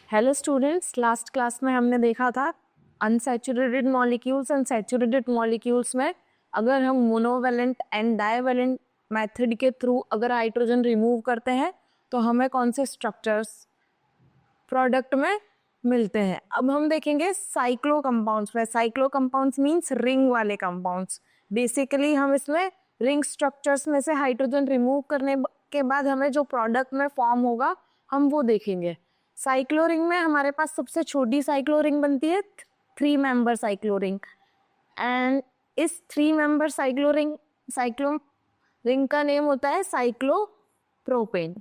Hello students, last class में हमने देखा था unsaturated molecules and saturated molecules में अगर हम मोनोवेलेंट एंड डाइवेलेंट मेथड के थ्रू अगर हाइड्रोजन रिमूव करते हैं तो हमें कौन से स्ट्रक्चर्स प्रोडक्ट में मिलते हैं। अब हम देखेंगे साइक्लो कंपाउंड्स में। साइक्लो कंपाउंड्स मींस रिंग वाले कंपाउंड्स। बेसिकली हम इसमें रिंग स्ट्रक्चर्स में से हाइड्रोजन रिमूव करने के बाद हमें जो प्रोडक्ट में फॉर्म होगा हम वो देखेंगे। साइक्लो रिंग में हमारे पास सबसे छोटी साइक्लो रिंग बनती है 3 मेंबर साइक्लो रिंग। एंड इस 3 मेंबर साइक्लो रिंग का नेम होता है साइक्लोप्रोपेन।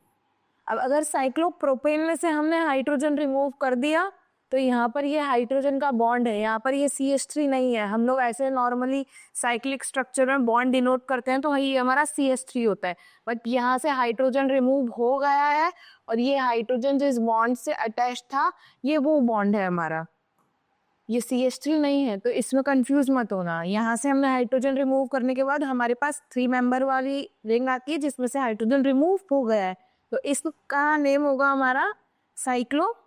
अब अगर साइक्लोप्रोपेन में से हमने हाइड्रोजन रिमूव कर दिया तो यहाँ पर ये हाइड्रोजन का बॉन्ड है, यहाँ पर ये CH3 नहीं है। हम लोग ऐसे नॉर्मली साइक्लिक स्ट्रक्चर में बॉन्ड डिनोट करते हैं तो ये हमारा CH3 होता है, बट यहाँ से हाइड्रोजन रिमूव हो गया है और ये हाइड्रोजन जो इस बॉन्ड से अटैच था ये वो बॉन्ड है हमारा, ये CH3 नहीं है। तो इसमें कंफ्यूज मत होना। यहाँ से हमने हाइड्रोजन रिमूव करने के बाद हमारे पास 3 मेंबर वाली रिंग आती है जिसमें से हाइड्रोजन रिमूव हो गया है, तो इसका नेम होगा हमारा साइक्लोप्रोपाइल।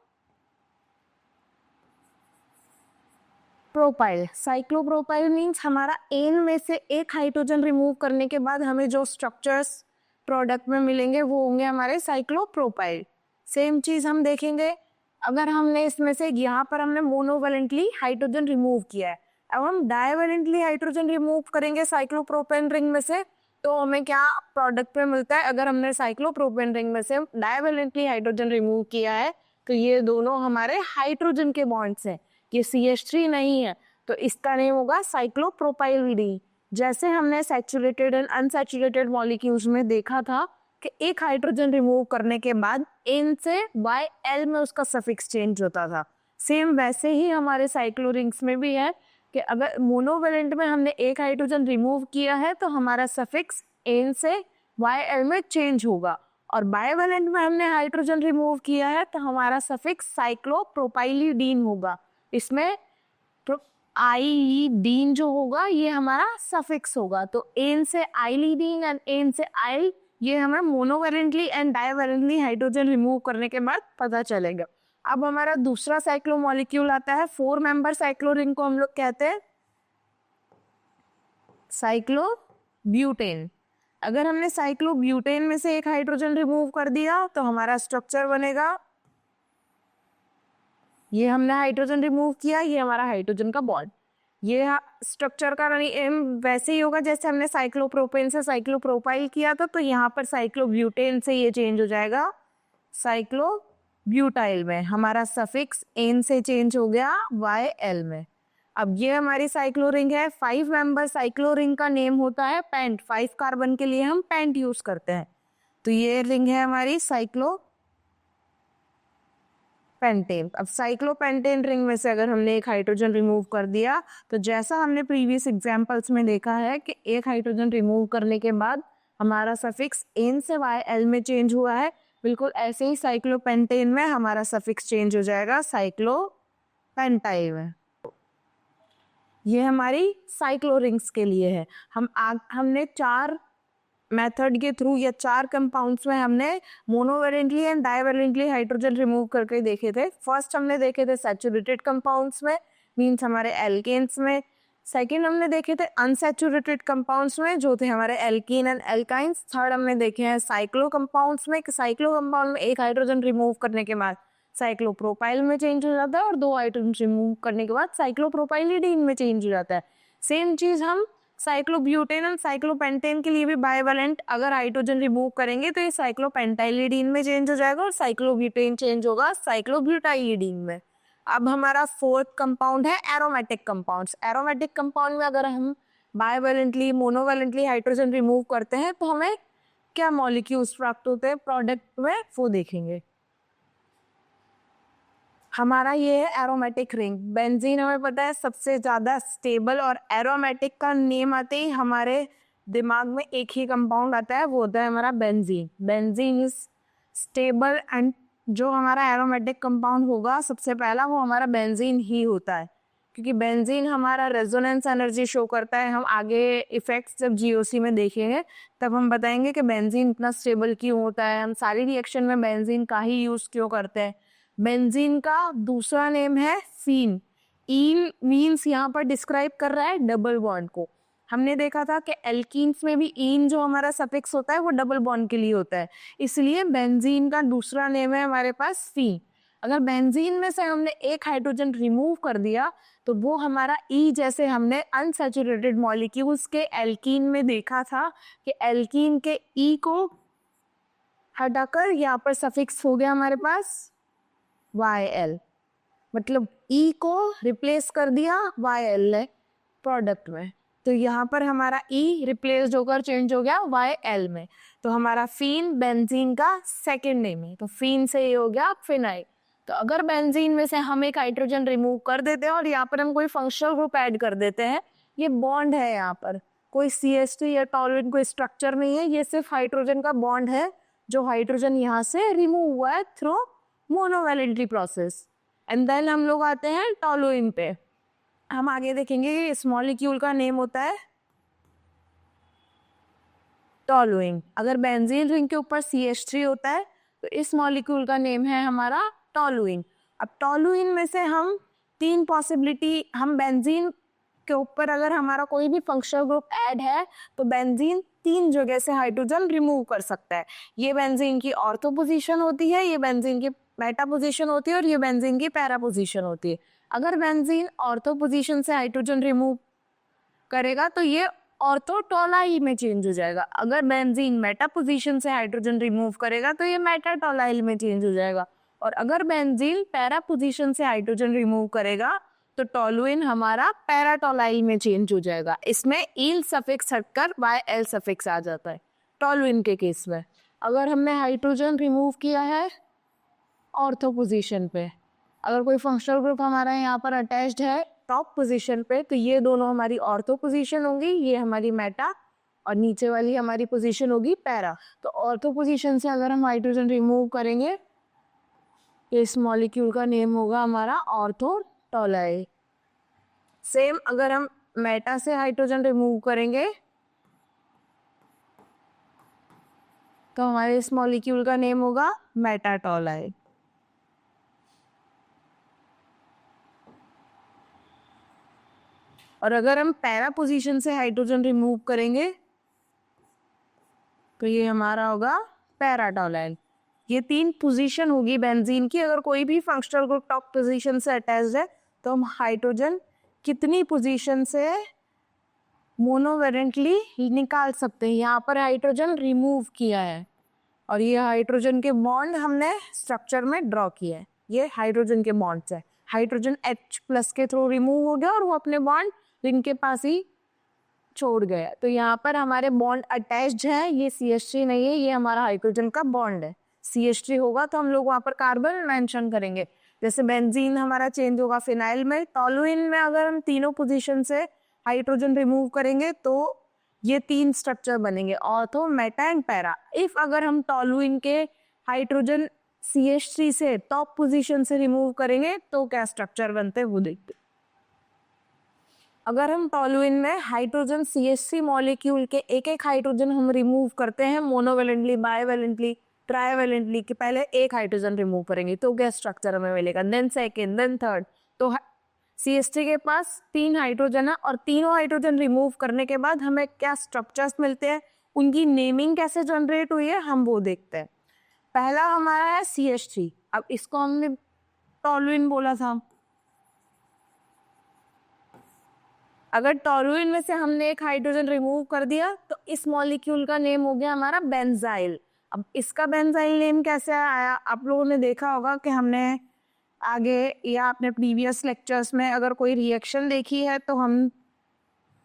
साइक्लोप्रोपाइल मीन्स हमारा एन में से एक हाइड्रोजन रिमूव करने के बाद हमें जो स्ट्रक्चर्स प्रोडक्ट में मिलेंगे वो होंगे हमारे साइक्लोप्रोपाइल। सेम चीज हम देखेंगे अगर हमने इसमें से यहाँ पर हमने मोनोवेलेंटली हाइड्रोजन रिमूव किया है, अब हम डाइवेलेंटली हाइड्रोजन रिमूव करेंगे साइक्लोप्रोपेन रिंग में से तो हमें क्या प्रोडक्ट में मिलता है। अगर हमने साइक्लोप्रोपेन रिंग में से डाइवेलेंटली हाइड्रोजन रिमूव किया है तो ये दोनों हमारे हाइड्रोजन के बॉन्ड्स हैं, ये CH3 नहीं है, तो इसका नेम होगा साइक्लोप्रोपाइल डी। जैसे हमने सैचुरेटेड एंड अनसैचुरेटेड मॉलिक्यूल्स में देखा था कि एक हाइड्रोजन रिमूव करने के बाद N से YL में उसका सफिक्स चेंज होता था, सेम वैसे ही हमारे साइक्लो रिंग्स में भी है कि अगर मोनोवेलेंट में हमने एक हाइड्रोजन रिमूव किया है तो हमारा सफिक्स N से YL में चेंज होगा, और बाइवेलेंट में हमने हाइड्रोजन रिमूव किया है तो हमारा सफिक्स साइक्लोप्रोपाइलिडीन होगा। इसमें आईडीन जो होगा ये हमारा सफिक्स होगा, तो एन से आइलीडीन एंड एन से आइल ये हमें मोनोवेलेंटली एंड डाइवेलेंटली हाइड्रोजन रिमूव करने के बाद पता चलेगा। अब हमारा दूसरा साइक्लो मॉलिक्यूल आता है 4 मेंबर साइक्लो रिंग को हम लोग कहते हैं साइक्लोब्यूटेन। अगर हमने साइक्लोब्यूटेन में से एक हाइड्रोजन रिमूव कर दिया तो हमारा स्ट्रक्चर बनेगा, ये हमने हाइड्रोजन रिमूव किया, ये हमारा हाइड्रोजन का बॉन्ड। ये स्ट्रक्चर का नेम वैसे ही होगा जैसे हमने साइक्लोप्रोपेन से साइक्लोप्रोपाइल किया था, तो यहाँ पर साइक्लोब्यूटेन से ये चेंज हो जाएगा साइक्लोब्यूटाइल में। हमारा सफिक्स एन से चेंज हो गया YL में। अब ये हमारी साइक्लो रिंग है। 5 मेंबर साइक्लो रिंग का नेम होता है पेंट। 5 कार्बन के लिए हम पेंट यूज करते हैं, तो ये रिंग है हमारी साइक्लो पेंटेन। अब साइक्लोपेंटेन रिंग में से अगर हमने एक हाइड्रोजन रिमूव कर दिया तो जैसा हमने प्रीवियस एग्जांपल्स में देखा है कि एक हाइड्रोजन रिमूव करने के बाद हमारा सफिक्स एन से YL में चेंज हुआ है, बिल्कुल ऐसे ही साइक्लोपेंटेन में हमारा सफिक्स चेंज हो जाएगा साइक्लोपेंटाइल में। ये हमारी साइक्लो रिंग्स के लिए है। हमने 4 मेथड के थ्रू या 4 कंपाउंड्स में हमने मोनोवेलेंटली एंड डाइवेलेंटली हाइड्रोजन रिमूव करके देखे थे। फर्स्ट हमने देखे थे सैचुरेटेड कंपाउंड्स में, मींस हमारे एल्केन्स में। सेकंड हमने देखे थे अनसैचुरेटेड कंपाउंड्स में जो थे हमारे एल्कीन एंड एल्काइंस। थर्ड हमने देखे हैं साइक्लो कंपाउंड्स में, साइक्लो कंपाउंड में एक हाइड्रोजन रिमूव करने के बाद साइक्लोप्रोपाइल में चेंज हो जाता है और 2 हाइड्रोजन रिमूव करने के बाद साइक्लोप्रोपाइलिडीन में चेंज हो जाता है। सेम चीज हम साइक्लोब्यूटेन और साइक्लोपेंटेन के लिए भी बाइवेलेंट अगर हाइड्रोजन रिमूव करेंगे तो ये साइक्लोपेंटाइलिडीन में चेंज हो जाएगा और साइक्लोब्यूटेन चेंज होगा साइक्लोब्यूटाइलिडीन में। अब हमारा 4th कंपाउंड है एरोमेटिक कंपाउंड्स। एरोमेटिक कंपाउंड में अगर हम बाइवेलेंटली मोनोवेलेंटली हाइड्रोजन रिमूव करते हैं तो हमें क्या मॉलिक्यूल्स प्राप्त होते हैं प्रोडक्ट में, वो देखेंगे। हमारा ये है एरोमेटिक रिंग। बेंजीन हमें पता है सबसे ज्यादा स्टेबल, और एरोमेटिक का नेम आते ही हमारे दिमाग में एक ही कंपाउंड आता है, वो होता है हमारा benzene. Benzene is stable and जो हमारा एरोमेटिक कंपाउंड होगा सबसे पहला वो हमारा बेंजीन ही होता है, क्योंकि बेंजीन हमारा रेजोनेंस एनर्जी शो करता है। हम आगे इफेक्ट्स जब GOC में देखेंगे तब हम बताएंगे कि बेंजीन इतना स्टेबल क्यों होता है, हम सारी रिएक्शन में बेंजीन का ही यूज क्यों करते हैं। बेंजीन का दूसरा नेम है फीन। ईन मीन्स यहाँ पर डिस्क्राइब कर रहा है डबल बॉन्ड को। हमने देखा था कि एल्कीन्स में भी ईन जो हमारा सफिक्स होता है वो डबल बॉन्ड के लिए होता है, इसलिए बेंजीन का दूसरा नेम है हमारे पास फीन। अगर बेंजीन में से हमने एक हाइड्रोजन रिमूव कर दिया तो वो हमारा ई, जैसे हमने अनसैचुरेटेड मॉलिक्यूल्स के एल्कीन में देखा था कि एल्कीन के ई को हटाकर यहाँ पर सफिक्स हो गया हमारे पास YL, मतलब ई को रिप्लेस कर दिया YL ने प्रोडक्ट में, तो यहाँ पर हमारा ई रिप्लेस होकर चेंज हो गया YL में। तो हमारा फीन बेंजीन का सेकेंड नेम है, तो फीन से ये हो गया फिनाइल। तो अगर बेंजीन में से हम एक हाइड्रोजन रिमूव कर देते हैं और यहाँ पर हम कोई फंक्शनल ग्रुप ऐड कर देते हैं, ये बॉन्ड है, यहाँ पर कोई CH3 या टॉलरेंट कोई स्ट्रक्चर नहीं है, ये सिर्फ हाइड्रोजन का बॉन्ड है जो हाइड्रोजन यहाँ से रिमूव हुआ है थ्रू मोनोवैलेंटरी प्रोसेस। एंड देन हम लोग आते हैं टॉलुइन पे। हम आगे देखेंगे कि इस मॉलिक्यूल का नेम होता है टॉलुइन। अगर बेंजीन रिंग के ऊपर CH3 होता है तो इस मॉलिक्यूल का नेम है हमारा टॉलुइन। अब टॉलुइन में से हम तीन पॉसिबिलिटी, हम बेंजीन के ऊपर अगर हमारा कोई भी फंक्शनल ग्रुप ऐड है तो बेंजीन तीन जगह से हाइड्रोजन रिमूव कर सकता है। ये बेंजीन की ऑर्थो पोजीशन होती है, ये बेंजीन की मेटा पोजीशन होती है और ये बेंजीन की पैरा पोजीशन होती है। अगर बेंजीन ऑर्थो पोजीशन से हाइड्रोजन रिमूव करेगा तो ये ऑर्थोटोलाइल में चेंज हो जाएगा। अगर बेंजीन मेटा पोजीशन से हाइड्रोजन रिमूव करेगा तो ये मेटाटोलाइल में चेंज हो जाएगा। और अगर बेंजीन पैरा पोजीशन से हाइड्रोजन रिमूव करेगा तो टॉलुइन हमारा पैराटोलाइल में चेंज हो जाएगा। इसमें ईल सफिक्स हटकर YL सफिक्स आ जाता है टॉलुइन के केस में। अगर हमने हाइड्रोजन रिमूव किया है ऑर्थो पोजीशन पे, अगर कोई फंक्शनल ग्रुप हमारा यहाँ पर अटैच्ड है टॉप पोजीशन पे, तो ये दोनों हमारी ऑर्थो पोजीशन होंगी, ये हमारी मेटा और नीचे वाली हमारी पोजीशन होगी पैरा। तो ऑर्थो पोजीशन से अगर हम हाइड्रोजन रिमूव करेंगे इस मॉलिक्यूल का नेम होगा हमारा ऑर्थोटोलाइल। सेम अगर हम मेटा से हाइड्रोजन रिमूव करेंगे तो हमारे इस मॉलिक्यूल का नेम होगा मेटाटोलाइल। और अगर हम पैरा पोजीशन से हाइड्रोजन रिमूव करेंगे तो ये हमारा होगा पैराटोलाइल। ये तीन पोजीशन होगी बेंजीन की। अगर कोई भी फंक्शनल ग्रुप टॉप पोजीशन से अटैच्ड है तो हम हाइड्रोजन कितनी पोजीशन से मोनोवेलेंटली निकाल सकते हैं। यहाँ पर हाइड्रोजन रिमूव किया है और ये हाइड्रोजन के बॉन्ड हमने स्ट्रक्चर में ड्रॉ किया है। ये हाइड्रोजन के बॉन्ड्स है, हाइड्रोजन H+ के थ्रू रिमूव हो गया और वो अपने बॉन्ड रिंग के पास ही छोड़ गया। तो यहाँ पर हमारे बॉन्ड अटैच्ड है, ये CH3 नहीं है, ये हमारा हाइड्रोजन का बॉन्ड है। CH3 होगा तो हम लोग वहाँ पर कार्बन मेंशन करेंगे। जैसे बेंजीन हमारा चेंज होगा फिनाइल में, टॉलुइन में अगर हम तीनों पोजीशन से हाइड्रोजन रिमूव करेंगे तो ये तीन स्ट्रक्चर बनेंगे, ortho, Meta and para. If अगर हम टॉलुइन के हाइड्रोजन CH3 से टॉप पोजीशन से रिमूव करेंगे तो क्या स्ट्रक्चर बनते हैं वो देखते। अगर हम टॉलुइन में हाइड्रोजन CH3 मॉलिक्यूल के एक एक हाइड्रोजन हम रिमूव करते हैं मोनोवेलेंटली, बाइवेलेंटली, ट्राइवेलेंटली, कि पहले एक हाइड्रोजन रिमूव करेंगे तो क्या स्ट्रक्चर हमें मिलेगा, देन सेकेंड, देन थर्ड। तो CH3 के पास तीन हाइड्रोजन है और तीनों हाइड्रोजन रिमूव करने के बाद हमें क्या स्ट्रक्चर्स मिलते हैं, उनकी नेमिंग कैसे जनरेट हुई है हम वो देखते हैं। पहला हमारा है CH3। अब इसको हमने टॉलुइन बोला था। अगर टॉलुइन में से हमने एक हाइड्रोजन रिमूव कर दिया तो इस मॉलिक्यूल का नेम हो गया हमारा बेंजाइल। अब इसका बेंजाइल नेम कैसे आया, आप लोगों ने देखा होगा कि हमने आगे या अपने प्रीवियस लेक्चर्स में अगर कोई रिएक्शन देखी है तो हम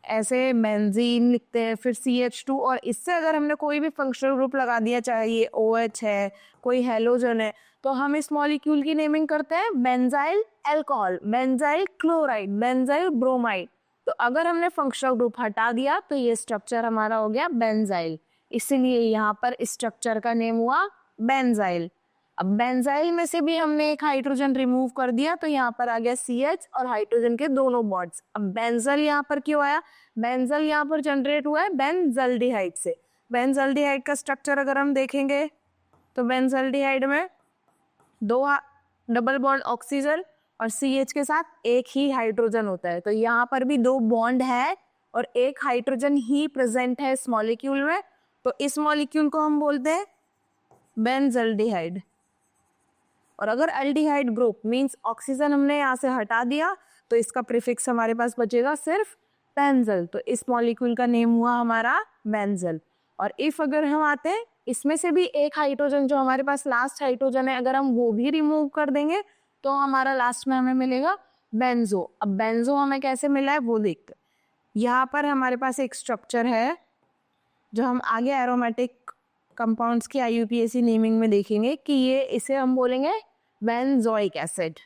ऐसे बेंजीन लिखते हैं, फिर CH2 और इससे अगर हमने कोई भी फंक्शनल ग्रुप लगा दिया, चाहे ये OH है, कोई हेलोजन है, तो हम इस मॉलिक्यूल की नेमिंग करते हैं benzyl alcohol, benzyl chloride, benzyl bromide. तो अगर हमने फंक्शनल ग्रुप हटा दिया तो ये स्ट्रक्चर हमारा हो गया बेंजाइल, इसीलिए यहाँ पर इस स्ट्रक्चर का नेम हुआ बेंजाइल। अब बेंजाइल में से भी हमने एक हाइड्रोजन रिमूव कर दिया तो यहाँ पर आ गया CH और हाइड्रोजन के दोनों बॉन्ड्स। अब बेंजल यहाँ पर क्यों आया, बेंजल यहाँ पर जनरेट हुआ है बेंजल्डिहाइड से। बेंजल्डिहाइड का स्ट्रक्चर अगर हम देखेंगे तो बेंजल्डिहाइड में दो डबल बॉन्ड ऑक्सीजन और CH के साथ एक ही हाइड्रोजन होता है, तो यहाँ पर भी 2 बॉन्ड है और एक हाइड्रोजन ही प्रेजेंट है इस मॉलिक्यूल में, तो इस मॉलिक्यूल को हम बोलते हैं बेंजल्डिहाइड। और अगर अल्डिहाइड ग्रुप मींस ऑक्सीजन हमने यहाँ से हटा दिया तो इसका प्रीफिक्स हमारे पास बचेगा सिर्फ बेंजल, तो इस मॉलिक्यूल का नेम हुआ हमारा बेंजल। और इफ अगर हम आते हैं इसमें से भी एक हाइड्रोजन जो हमारे पास लास्ट हाइड्रोजन है, अगर हम वो भी रिमूव कर देंगे तो हमारा लास्ट में हमें मिलेगा बेंजो। अब बेंजो हमें कैसे मिला है वो देखते हैं। यहाँ पर हमारे पास एक स्ट्रक्चर है जो हम आगे एरोमेटिक कंपाउंड्स की IUPAC नेमिंग में देखेंगे कि ये इसे हम बोलेंगे बेंजोइक एसिड।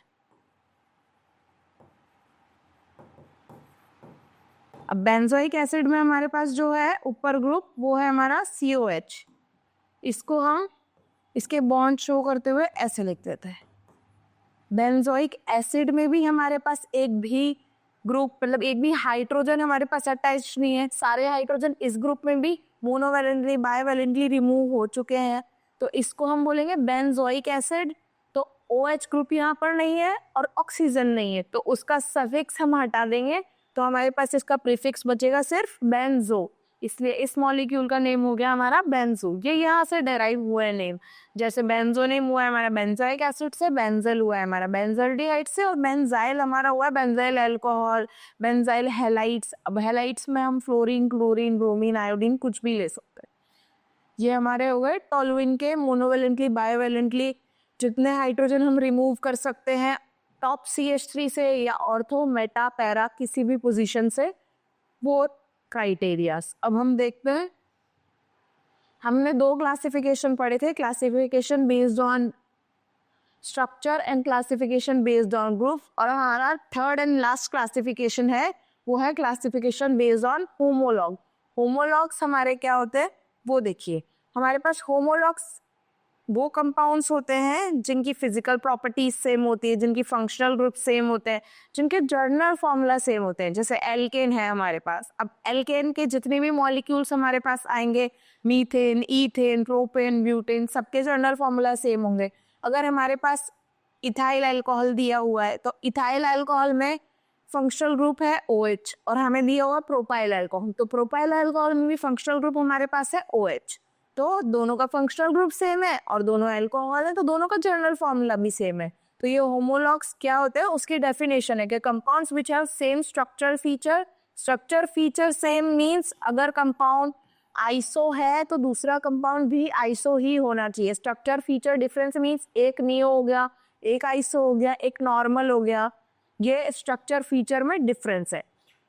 अब बेंजोइक एसिड में हमारे पास जो है ऊपर ग्रुप वो है हमारा COH। इसको हम इसके बॉन्ड शो करते हुए ऐसे लिख देते हैं। बेंजोइक एसिड में भी हमारे पास एक भी ग्रुप मतलब एक भी हाइड्रोजन हमारे पास अटैच नहीं है, सारे हाइड्रोजन इस ग्रुप में भी मोनोवैलेंटली बायवैलेंटली रिमूव हो चुके हैं, तो इसको हम बोलेंगे बेंजोइक एसिड। तो OH ग्रुप यहाँ पर नहीं है और ऑक्सीजन नहीं है, तो उसका सफिक्स हम हटा देंगे तो हमारे पास इसका प्रीफिक्स बचेगा सिर्फ बेंजो, इसलिए इस मॉलिक्यूल का नेम हो गया हमारा बेंजो। ये यहाँ से डेराइव हुआ है नेम, जैसे बेंजो नेम हुआ है हमारा बेंजोइक एसिड से, बेंजल हुआ है हमारा बेंजल्डिहाइड से, और बेंजाइल हमारा हुआ है बेंजाइल अल्कोहल, बेंजाइल हैलाइड्स। अब हैलाइड्स में हम फ्लोरीन, क्लोरीन, ब्रोमीन, आयोडीन कुछ भी ले सकते हैं। ये हमारे हो गए टोलुइन के मोनोवैलेंटली बायोवैलेंटली जितने हाइड्रोजन हम रिमूव कर सकते हैं टॉप CH3 से या ऑर्थो मेटा पैरा किसी भी पोजीशन से, वो क्राइटेरियाज। अब हम देखते हैं, हमने 2 क्लासिफिकेशन पढ़े थे, classification based on structure and classification based on group, और हमारा थर्ड एंड लास्ट क्लासिफिकेशन है वो है classification based on homologue. Homologues हमारे क्या होते हैं वो देखिए। हमारे पास होमोलॉग्स वो कंपाउंड्स होते हैं जिनकी फिजिकल प्रॉपर्टीज सेम होती है, जिनकी फंक्शनल ग्रुप सेम होते हैं, जिनके जर्नल फॉर्मूला सेम होते हैं। जैसे एल्केन है हमारे पास, अब एल्केन के जितने भी मॉलिक्यूल्स हमारे पास आएंगे, मीथेन, ईथेन, प्रोपेन, ब्यूटेन, सबके जर्नल फॉर्मूला सेम होंगे। अगर हमारे पास इथाइल अल्कोहल दिया हुआ है तो इथाइल अल्कोहल में फंक्शनल ग्रुप है OH, और हमें दिया हुआ प्रोपाइल अल्कोहल, तो प्रोपाइल अल्कोहल में भी फंक्शनल ग्रुप हमारे पास है OH। तो दोनों का फंक्शनल ग्रुप सेम है और दोनों अल्कोहल है, तो दोनों का जर्नल फॉर्मूला भी सेम है। तो ये होमोलॉग्स क्या होते हैं, उसकी डेफिनेशन है कि compounds which have same structure feature same means अगर कंपाउंड आइसो है तो दूसरा कंपाउंड भी आइसो ही होना चाहिए। स्ट्रक्चर फीचर डिफरेंस मींस एक नियो हो गया, एक आइसो हो गया, एक नॉर्मल हो गया, ये स्ट्रक्चर फीचर में डिफरेंस है।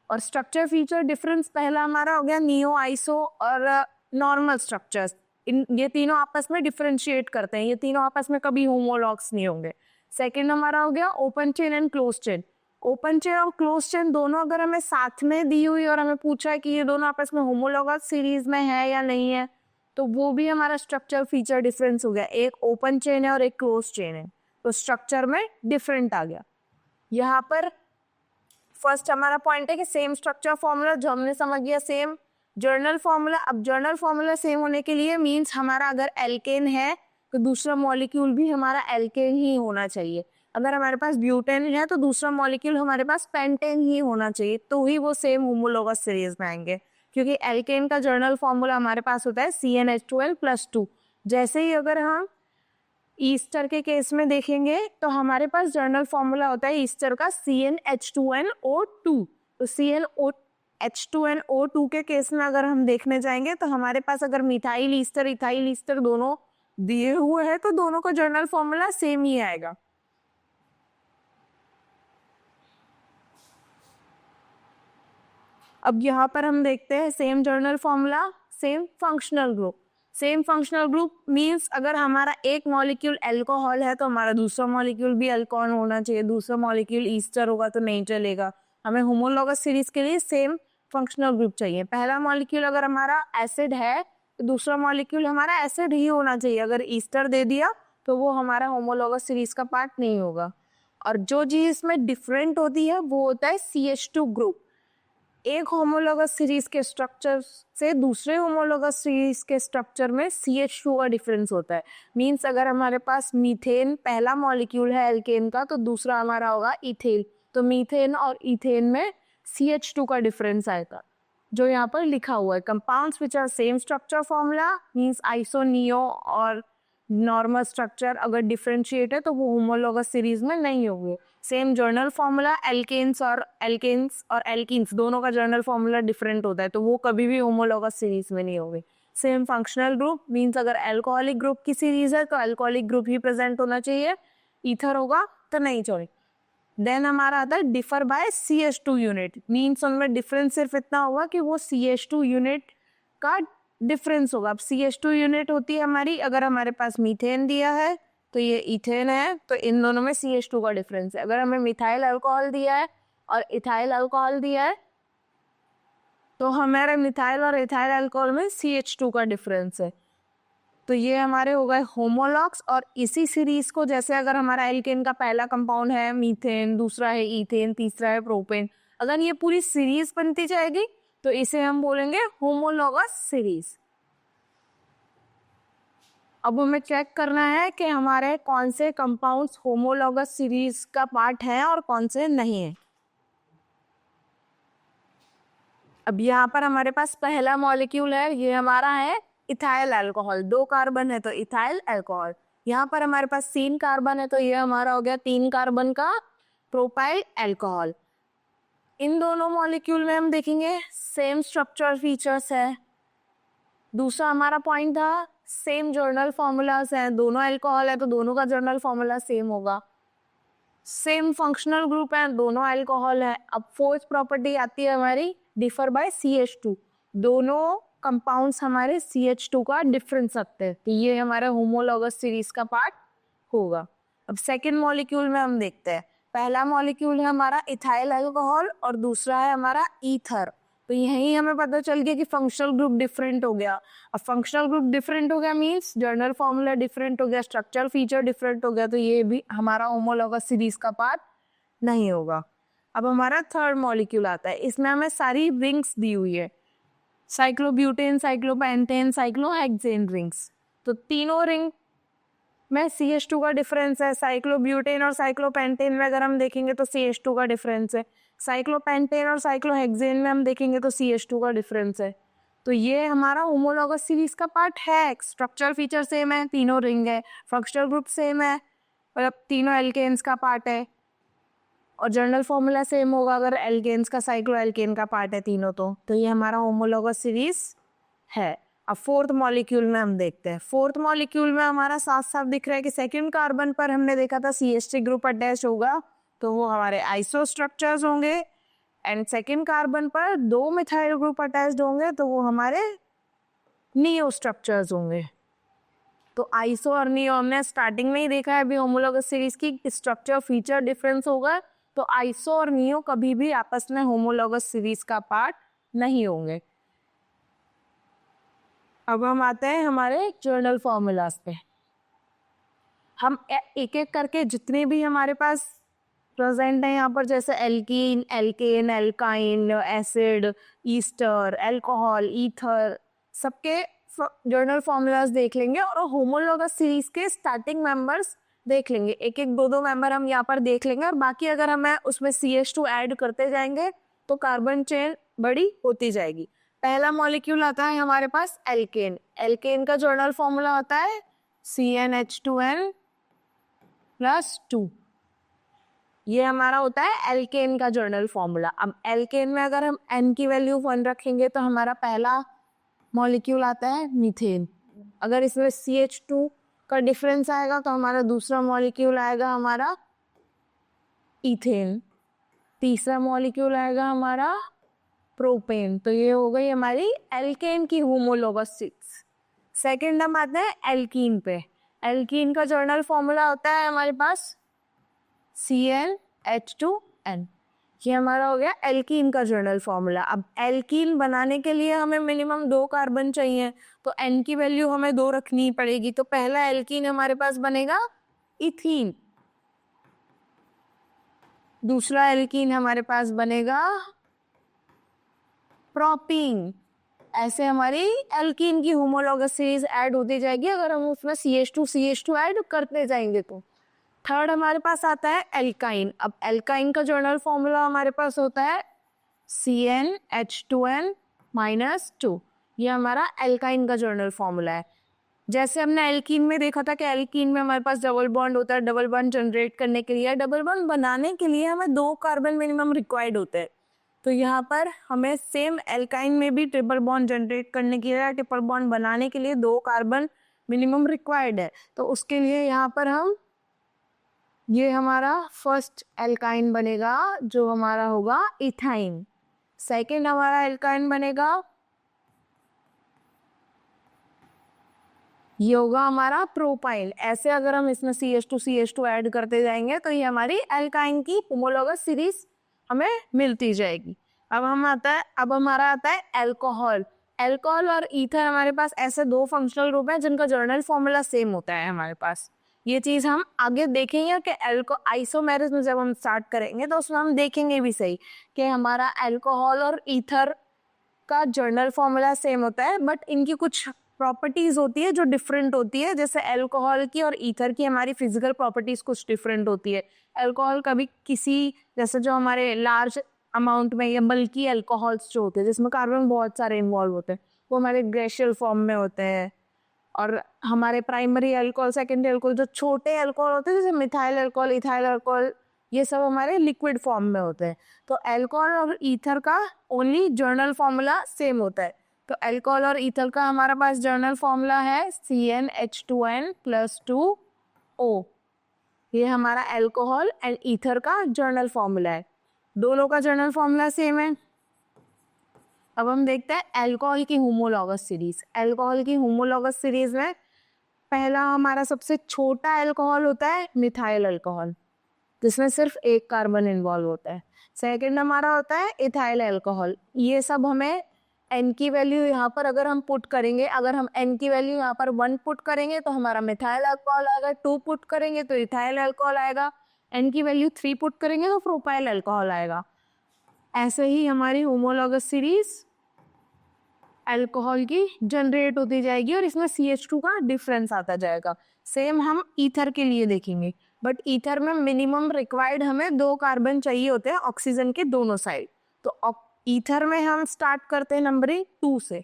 और स्ट्रक्चर फीचर डिफरेंस पहला हमारा हो गया नियो, आइसो और नॉर्मल स्ट्रक्चर्स, ये तीनों आपस में डिफरेंशिएट करते हैं, ये तीनों आपस में कभी होमोलॉग्स नहीं होंगे। सेकंड हमारा हो गया open chain and close chain. Open chain और क्लोज चेन दोनों अगर हमें साथ में दी हुई और हमें पूछा है कि ये दोनों आपस में होमोलॉगस सीरीज में है या नहीं है, तो वो भी हमारा स्ट्रक्चर फीचर डिफरेंस हो गया। एक ओपन चेन है और एक क्लोज चेन है, तो स्ट्रक्चर में डिफरेंट आ गया। यहाँ पर फर्स्ट हमारा पॉइंट है कि सेम स्ट्रक्चर फॉर्मूला, जो हमने समझ गया सेम जर्नल फॉर्मूला। अब जर्नल फॉर्मूला सेम होने के लिए मींस हमारा अगर एल्केन है तो दूसरा मॉलिक्यूल भी हमारा एल्केन ही होना चाहिए। अगर हमारे पास ब्यूटेन है तो दूसरा मॉलिक्यूल हमारे पास पेंटेन ही होना चाहिए, तो ही वो सेम होमोलोगस सीरीज में आएंगे। क्योंकि एल्केन का जर्नल फॉर्मूला हमारे पास होता है CnH2n+2। जैसे ही अगर हम ईस्टर के केस में देखेंगे तो हमारे पास जर्नल फॉर्मूला होता है ईस्टर का CnH2nO2। तो CnH2nO2 के केस में अगर हम देखने जाएंगे तो हमारे पास अगर मिथाइल ईस्टर, इथाइल ईस्टर दोनों दिए हुए हैं तो दोनों का जर्नल फॉर्मूला सेम ही आएगा। अब यहाँ पर हम देखते हैं same general formula, same functional group. Same functional group means अगर हमारा एक मॉलिक्यूल अल्कोहल है तो हमारा दूसरा मॉलिक्यूल भी अल्कोहल होना चाहिए, दूसरा मॉलिक्यूल ईस्टर होगा तो नहीं चलेगा। हमें होमोलॉगस सीरीज के लिए सेम फंक्शनल ग्रुप चाहिए। पहला मॉलिक्यूल अगर हमारा एसिड है तो दूसरा मॉलिक्यूल हमारा एसिड ही होना चाहिए। अगर ईस्टर दे दिया तो वो हमारा होमोलॉगस सीरीज का पार्ट नहीं होगा। और जो चीज इसमें डिफरेंट होती है वो होता है CH2 ग्रुप। एक होमोलॉगस सीरीज के स्ट्रक्चर से दूसरे होमोलॉगस सीरीज के स्ट्रक्चर में CH2 का डिफरेंस होता है। मींस अगर हमारे पास मीथेन पहला मॉलिक्यूल है एल्केन का, तो दूसरा हमारा होगा इथेन। तो मीथेन और इथेन में CH2 का डिफरेंस आएगा, जो यहाँ पर लिखा हुआ है। Compounds which are same structure formula means iso, neo और नॉर्मल स्ट्रक्चर अगर डिफरेंशिएट है तो वो होमोलॉगस सीरीज में नहीं होंगे। सेम जर्नल फॉर्मूला, एल्केन्स और एल्कीन्स दोनों का जर्नल फॉर्मूला डिफरेंट होता है, तो वो कभी भी होमोलॉगस सीरीज में नहीं होंगे। सेम फंक्शनल ग्रुप मींस अगर अल्कोहलिक ग्रुप की सीरीज है तो अल्कोहलिक ग्रुप ही प्रेजेंट होना चाहिए, ईथर होगा तो नहीं चाहिए। देन हमारा आता है differ by CH2 unit, means उनमें डिफरेंस सिर्फ इतना होगा कि वो CH2 यूनिट का डिफरेंस होगा। अब CH2 यूनिट होती है हमारी, अगर हमारे पास मीथेन दिया है तो ये इथेन है, तो इन दोनों में CH2 का डिफरेंस है। अगर हमें मिथाइल अल्कोहल दिया है और इथाइल अल्कोहल दिया है तो हमारे मिथाइल और इथाइल अल्कोहल में CH2 का डिफरेंस है। तो ये हमारे हो गए होमोलॉग्स। और इसी सीरीज को, जैसे अगर हमारा एल्केन का पहला कंपाउंड है मीथेन, दूसरा है इथेन, तीसरा है प्रोपेन, अगर ये पूरी सीरीज बनती जाएगी तो इसे हम बोलेंगे होमोलॉगस सीरीज। अब हमें चेक करना है कि हमारे कौन से कंपाउंड्स होमोलॉगस सीरीज का पार्ट है और कौन से नहीं है। अब यहाँ पर हमारे पास पहला मॉलिक्यूल है, ये हमारा है इथाइल अल्कोहल। 2 कार्बन है तो इथाइल अल्कोहल। यहाँ पर हमारे पास 3 कार्बन है तो ये हमारा हो गया 3 कार्बन का प्रोपाइल अल्कोहल। इन दोनों मॉलिक्यूल में हम देखेंगे सेम स्ट्रक्चर फीचर्स है। दूसरा हमारा पॉइंट था सेम जर्नल फॉर्मूलाज है, दोनों अल्कोहल है तो दोनों का जर्नल फॉर्मूला सेम होगा। सेम फंक्शनल ग्रुप है, दोनों अल्कोहल है। अब फोर्थ प्रॉपर्टी आती है हमारी डिफर बाय CH2, दोनों कंपाउंड्स हमारे CH2 का डिफरेंस रखते हैं, तो ये हमारे होमोलॉगस सीरीज का पार्ट होगा। अब सेकेंड मॉलिक्यूल में हम देखते हैं, पहला मॉलिक्यूल है हमारा इथाइल अल्कोहल और दूसरा है हमारा ईथर। तो यही हमें पता चल गया कि फंक्शनल ग्रुप डिफरेंट हो गया। अब फंक्शनल ग्रुप डिफरेंट हो गया मींस जर्नल फॉर्मूला डिफरेंट हो गया, स्ट्रक्चरल फीचर डिफरेंट हो गया, तो ये भी हमारा होमोलॉगस सीरीज का पार्ट नहीं होगा। अब हमारा थर्ड मॉलिक्यूल आता है, इसमें हमें सारी रिंग्स दी हुई है, साइक्लोब्यूटेन, साइक्लोपेंटेन, साइक्लोहेक्सेन रिंग्स। तो तीनों रिंग में CH2 का डिफरेंस है। साइक्लोब्यूटेन और साइक्लोपेंटेन में अगर हम देखेंगे तो CH2 का डिफरेंस है। साइक्लोपेंटेन और साइक्लोहेक्सेन में हम देखेंगे तो CH2 का डिफरेंस है। तो ये हमारा होमोलॉगस सीरीज का पार्ट है। स्ट्रक्चर फीचर सेम है, तीनों रिंग है, फंक्शनल ग्रुप सेम है, मतलब तीनों एल्केन्स का पार्ट है, और जर्नल फॉर्मूला सेम होगा अगर एल्केन्स का साइक्लो एल्केन का पार्ट है तीनों। तो ये हमारा होमोलॉगस सीरीज है। अब फोर्थ मॉलिक्यूल में हम देखते हैं, फोर्थ मॉलिक्यूल में हमारा साफ साफ दिख रहा है कि सेकंड कार्बन पर हमने देखा था CH3 ग्रुप अटैच होगा, तो वो हमारे आइसो स्ट्रक्चर्स होंगे। एंड सेकंड कार्बन पर 2 मिथाइल ग्रुप अटैच्ड होंगे तो वो हमारे नियो स्ट्रक्चर्स होंगे। तो आइसो और नियो हमने स्टार्टिंग में ही देखा है अभी होमोलॉगस सीरीज की स्ट्रक्चर फीचर डिफरेंस होगा, तो आइसो और नियो कभी भी आपस में होमोलॉगस सीरीज का पार्ट नहीं होंगे। अब हम आते हैं हमारे जर्नल फॉर्मूलाज पे। हम एक एक करके जितने भी हमारे पास प्रेजेंट है यहाँ पर, जैसे alkene, alkane, alkyne, acid, ester, alcohol, ether, सबके जर्नल फॉर्मूलाज देख लेंगे और होमोलॉगस सीरीज के स्टार्टिंग मेंबर्स देख लेंगे। एक एक दो मेंबर हम यहाँ पर देख लेंगे, और बाकी अगर हमें उसमें CH2 ऐड करते जाएंगे तो कार्बन चेन बड़ी होती जाएगी। पहला मॉलिक्यूल आता है हमारे पास एल्केन। एल्केन का जर्नल फॉर्मूला होता है CnH2n+2। ये हमारा होता है एल्केन का जर्नल फॉर्मूला। अब एल्केन में अगर हम n की वैल्यू 1 रखेंगे तो हमारा पहला मॉलिक्यूल आता है मीथेन। अगर इसमें CH2 का डिफरेंस आएगा तो हमारा दूसरा मॉलिक्यूल आएगा हमारा इथेन, तीसरा मॉलिक्यूल आएगा हमारा प्रोपेन। तो ये हो गई हमारी एल्केन की होमोलॉगस सीरीज। सेकेंड हम आते हैं एल्कीन पे। एल्कीन का जर्नल फॉर्मूला होता है हमारे पास CnH2n। ये हमारा हो गया एल्कीन का जर्नल फॉर्मूला। अब एल्कीन बनाने के लिए हमें मिनिमम 2 कार्बन चाहिए, तो n की वैल्यू हमें 2 रखनी पड़ेगी। तो पहला एल्कीन हमारे पास बनेगा इथीन, दूसरा एल्कीन हमारे पास बनेगा प्रोपीन। ऐसे हमारी एल्कीन की होमोलॉगस सीरीज ऐड होती जाएगी अगर हम उसमें CH2 ऐड करते जाएंगे तो। थर्ड हमारे पास आता है एल्काइन। अब एल्काइन का जर्नल फॉर्मूला हमारे पास होता है CnH2n-2। ये हमारा एल्काइन का जर्नल फॉर्मूला है। जैसे हमने एल्कीन में देखा था कि एल्कीन में हमारे पास डबल बॉन्ड होता है, डबल बॉन्ड जनरेट करने के लिए, डबल बॉन्ड बनाने के लिए हमें 2 कार्बन मिनिमम रिक्वायर्ड होते हैं। तो यहाँ पर हमें सेम एल्काइन में भी ट्रिपल बॉन्ड जनरेट करने के लिए, ट्रिपल बॉन्ड बनाने के लिए 2 कार्बन मिनिमम रिक्वायर्ड है। तो उसके लिए यहाँ पर हम ये हमारा फर्स्ट एल्काइन बनेगा जो हमारा होगा इथाइन। सेकेंड हमारा एल्काइन बनेगा, ये होगा हमारा प्रोपाइल। ऐसे अगर हम इसमें CH2 ऐड करते जाएंगे तो ये हमारी एल्काइन की होमोलॉगस सीरीज हमें मिलती जाएगी। अब हमारा आता है अल्कोहल। अल्कोहल और ईथर हमारे पास ऐसे 2 फंक्शनल ग्रुप हैं जिनका जर्नल फॉर्मूला सेम होता है हमारे पास। ये चीज हम आगे देखेंगे कि आइसोमेरिज्म में जब हम स्टार्ट करेंगे तो उसमें हम देखेंगे भी सही कि हमारा अल्कोहल और ईथर का जर्नल फॉर्मूला सेम होता है, बट इनकी कुछ प्रॉपर्टीज होती है जो डिफरेंट होती है। जैसे अल्कोहल की और ईथर की हमारी फिजिकल प्रॉपर्टीज कुछ डिफरेंट होती है। अल्कोहल कभी किसी, जैसे जो हमारे लार्ज अमाउंट में या बल्कि अल्कोहल्स जो होते हैं जिसमें कार्बन बहुत सारे इन्वॉल्व होते हैं, वो हमारे ग्लेशियल फॉर्म में होते हैं। और हमारे प्राइमरी अल्कोहल, सेकेंडरी अल्कोहल, जो छोटे अल्कोहल होते हैं जैसे मिथाइल अल्कोहल, इथाइल अल्कोहल, ये सब हमारे लिक्विड फॉर्म में होते हैं। तो अल्कोहल और ईथर का ओनली जर्नल फॉर्मूला सेम होता है। तो अल्कोहल और ईथर का हमारे पास जर्नल फॉर्मूला है CnH2n+2O। ये हमारा अल्कोहल एंड ईथर का जर्नल फॉर्मूला है। दोनों का जर्नल फॉर्मूला सेम है। अब हम देखते हैं अल्कोहल की होमोलॉगस सीरीज। अल्कोहल की होमोलॉगस सीरीज में पहला हमारा सबसे छोटा अल्कोहल होता है मिथाइल अल्कोहल, जिसमें सिर्फ 1 कार्बन इन्वॉल्व होता है। सेकंड हमारा होता है इथाइल अल्कोहल। ये सब हमें n की वैल्यू यहाँ पर अगर हम पुट करेंगे, अगर हम n की वैल्यू यहाँ पर 1 पुट करेंगे तो हमारा मिथाइल अल्कोहल आएगा, 2 पुट करेंगे तो इथाइल अल्कोहल आएगा, n की वैल्यू 3 पुट करेंगे तो प्रोपाइल अल्कोहल आएगा। ऐसे ही हमारी होमोलॉगस सीरीज अल्कोहल की जनरेट होती जाएगी और इसमें CH2 का डिफरेंस आता जाएगा। सेम हम ईथर के लिए देखेंगे, बट ईथर में मिनिमम रिक्वायर्ड हमें 2 कार्बन चाहिए होते हैं ऑक्सीजन के दोनों साइड। तो ईथर में हम स्टार्ट करते हैं नंबरिंग 2 से।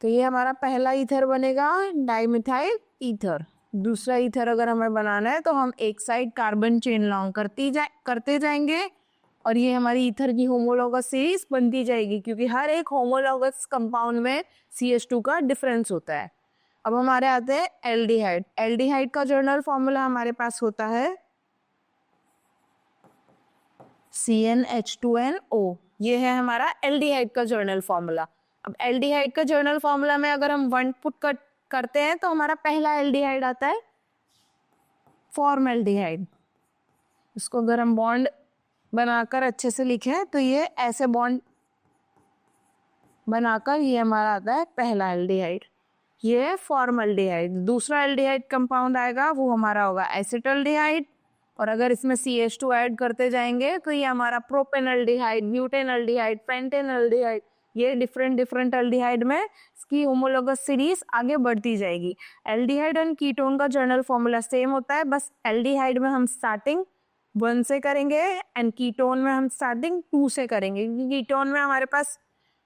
तो ये हमारा पहला ईथर बनेगा डाइमिथाइल ईथर। दूसरा ईथर अगर हमें बनाना है तो हम एक साइड कार्बन चेन लॉन्ग करते जाएंगे और ये हमारी ईथर की होमोलॉगस सीरीज बनती जाएगी, क्योंकि हर एक होमोलॉगस कंपाउंड में CH2 का डिफरेंस होता है। अब हमारे आते हैं एल्डिहाइड। एल्डिहाइड का जर्नल फॉर्मूला हमारे पास होता है CnH2nO। ये है हमारा एल्डिहाइड का जर्नल फॉर्मूला। अब एल्डिहाइड का जर्नल फॉर्मूला में अगर हम 1 पुट करते हैं तो हमारा पहला एल्डिहाइड आता है फॉर्मल्डिहाइड। इसको अगर हम बॉन्ड बनाकर अच्छे से लिखें तो ये ऐसे बॉन्ड बनाकर ये हमारा आता है पहला एल्डिहाइड, ये है फॉर्मल्डिहाइड। दूसरा एल्डिहाइड कंपाउंड आएगा वो हमारा होगा एसिटल्डिहाइड, और अगर इसमें CH2 ऐड करते जाएंगे तो ये हमारा प्रोपेनल्डिहाइड, ब्यूटेनल्डिहाइड, पेंटेनल्डिहाइड, ये डिफरेंट एल्डिहाइड में इसकी होमोलॉगस सीरीज आगे बढ़ती जाएगी। एल्डिहाइड एंड कीटोन का जर्नल फॉर्मूला सेम होता है, बस एल्डिहाइड में हम स्टार्टिंग 1 से करेंगे एंड कीटोन में हम स्टार्टिंग 2 से करेंगे, क्योंकि कीटोन में हमारे पास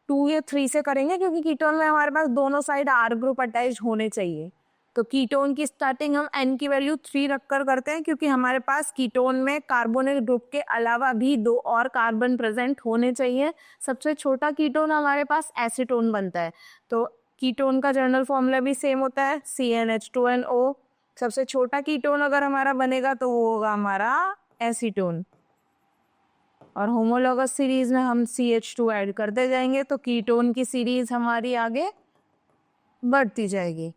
2 या 3 से करेंगे, क्योंकि कीटोन में हमारे पास दोनों साइड R ग्रुप अटैच होने चाहिए। तो कीटोन की स्टार्टिंग हम n की वैल्यू 3 रखकर करते हैं, क्योंकि हमारे पास कीटोन में कार्बोनिल ग्रुप के अलावा भी 2 और कार्बन प्रेजेंट होने चाहिए। सबसे छोटा कीटोन हमारे पास एसीटोन बनता है, तो कीटोन का जर्नल फॉर्मूला भी सेम होता है CnH2nO। सबसे छोटा कीटोन अगर हमारा बनेगा तो वो होगा हमारा एसीटोन, और होमोलॉगस सीरीज में हम CH2 ऐड करते जाएंगे तो कीटोन की सीरीज हमारी आगे बढ़ती जाएगी।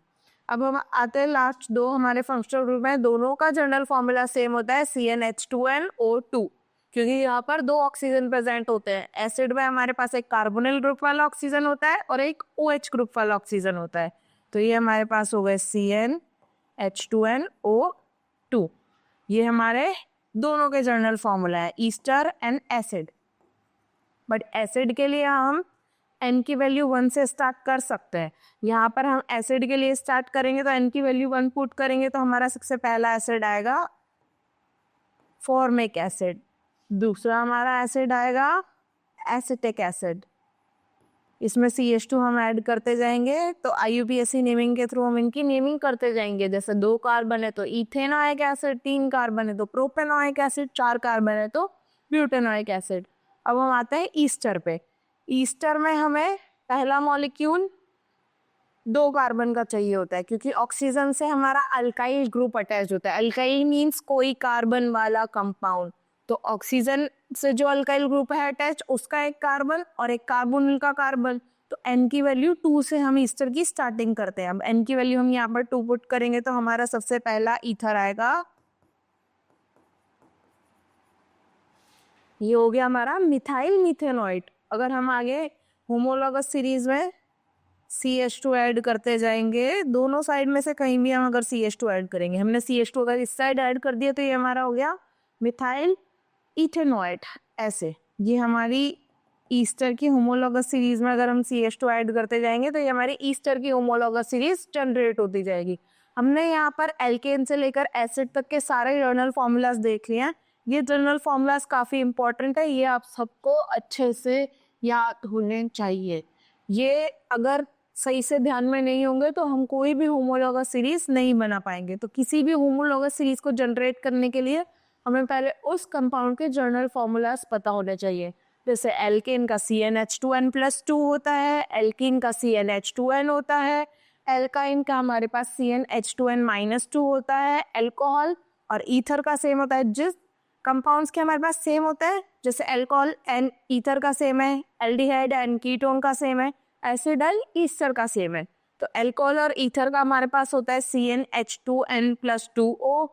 अब हम आते हैं लास्ट 2 हमारे फंक्शनल ग्रुप में, दोनों का जर्नल फॉर्मूला सेम होता है CnH2nO2, क्योंकि यहाँ पर 2 ऑक्सीजन प्रेजेंट होते हैं। एसिड में हमारे पास एक कार्बोनिल ग्रुप वाला ऑक्सीजन होता है और एक OH ग्रुप वाला ऑक्सीजन होता है। तो ये हमारे पास हो गए CnH2nO2। ये हमारे दोनों के जर्नल फॉर्मूला है, Easter and acid. But acid के लिए हम n की वैल्यू 1 से स्टार्ट कर सकते हैं। यहाँ पर हम एसिड के लिए स्टार्ट करेंगे तो n की वैल्यू 1 पुट करेंगे तो हमारा सबसे पहला एसिड आएगा फॉर्मिक एसिड, दूसरा हमारा एसिड आएगा एसिटिक एसिड, इसमें CH2 हम ऐड करते जाएंगे। तो IUPAC नेमिंग के थ्रू हम इनकी नेमिंग करते जाएंगे। जैसे 2 कार्बन है तो इथेनोइक एसिड, 3 कार्बन है तो प्रोपेनोइक एसिड, 4 कार्बन है तो ब्यूटेनोइक एसिड। अब हम आते हैं ईस्टर पे। ईस्टर में हमें पहला मॉलिक्यूल 2 कार्बन का चाहिए होता है क्योंकि ऑक्सीजन से हमारा अल्काइल ग्रुप अटैच होता है। अल्काइल मीन्स कोई कार्बन वाला कंपाउंड, तो ऑक्सीजन से जो अल्काइल ग्रुप है अटैच उसका एक कार्बन और एक कार्बोनिल का कार्बन। तो n की वैल्यू 2 से हम ईस्टर की स्टार्टिंग करते हैं। अब n की वैल्यू हम यहाँ पर 2 पुट करेंगे तो हमारा सबसे पहला ईथर आएगा, ये हो गया हमारा मिथाइल मीथेनॉइड। अगर हम आगे होमोलॉगस सीरीज में CH2 ऐड करते जाएंगे, दोनों साइड में से कहीं भी हम अगर CH2 ऐड करेंगे, हमने CH2 अगर इस साइड ऐड कर दिया तो ये हमारा हो गया मिथाइल इथेनॉइड। ऐसे ये हमारी ईस्टर की होमोलॉगस सीरीज में अगर हम CH2 ऐड करते जाएंगे तो ये हमारी ईस्टर की होमोलॉगस सीरीज जनरेट होती जाएगी। हमने यहाँ पर एल्केन से लेकर एसिड तक के सारे जर्नल फॉर्मूलाज देख लिए हैं। ये जर्नल फॉर्मूलाज काफ़ी इंपॉर्टेंट है, ये आप सबको अच्छे से याद होने चाहिए। ये अगर सही से ध्यान में नहीं होंगे तो हम कोई भी होमोलॉगस सीरीज नहीं बना पाएंगे। तो किसी भी होमोलॉगस सीरीज को जनरेट करने के लिए हमें पहले उस कंपाउंड के जर्नल फॉर्मूलाज पता होने चाहिए। जैसे एल्केन का CnH2n+2 होता है, एल्कीन का CnH2n होता है, एल्काइन का हमारे पास CnH2n-2 होता है, एल्कोहल और ईथर का सेम होता है। जिस कंपाउंड्स के हमारे पास सेम होता है, जैसे एल्कोहल एंड ईथर का सेम है, एल्डिहाइड एंड कीटोन का सेम है, एसिड एंड ईस्टर का सेम है। तो एल्कोहल और ईथर का हमारे पास होता है CnH2n+2O।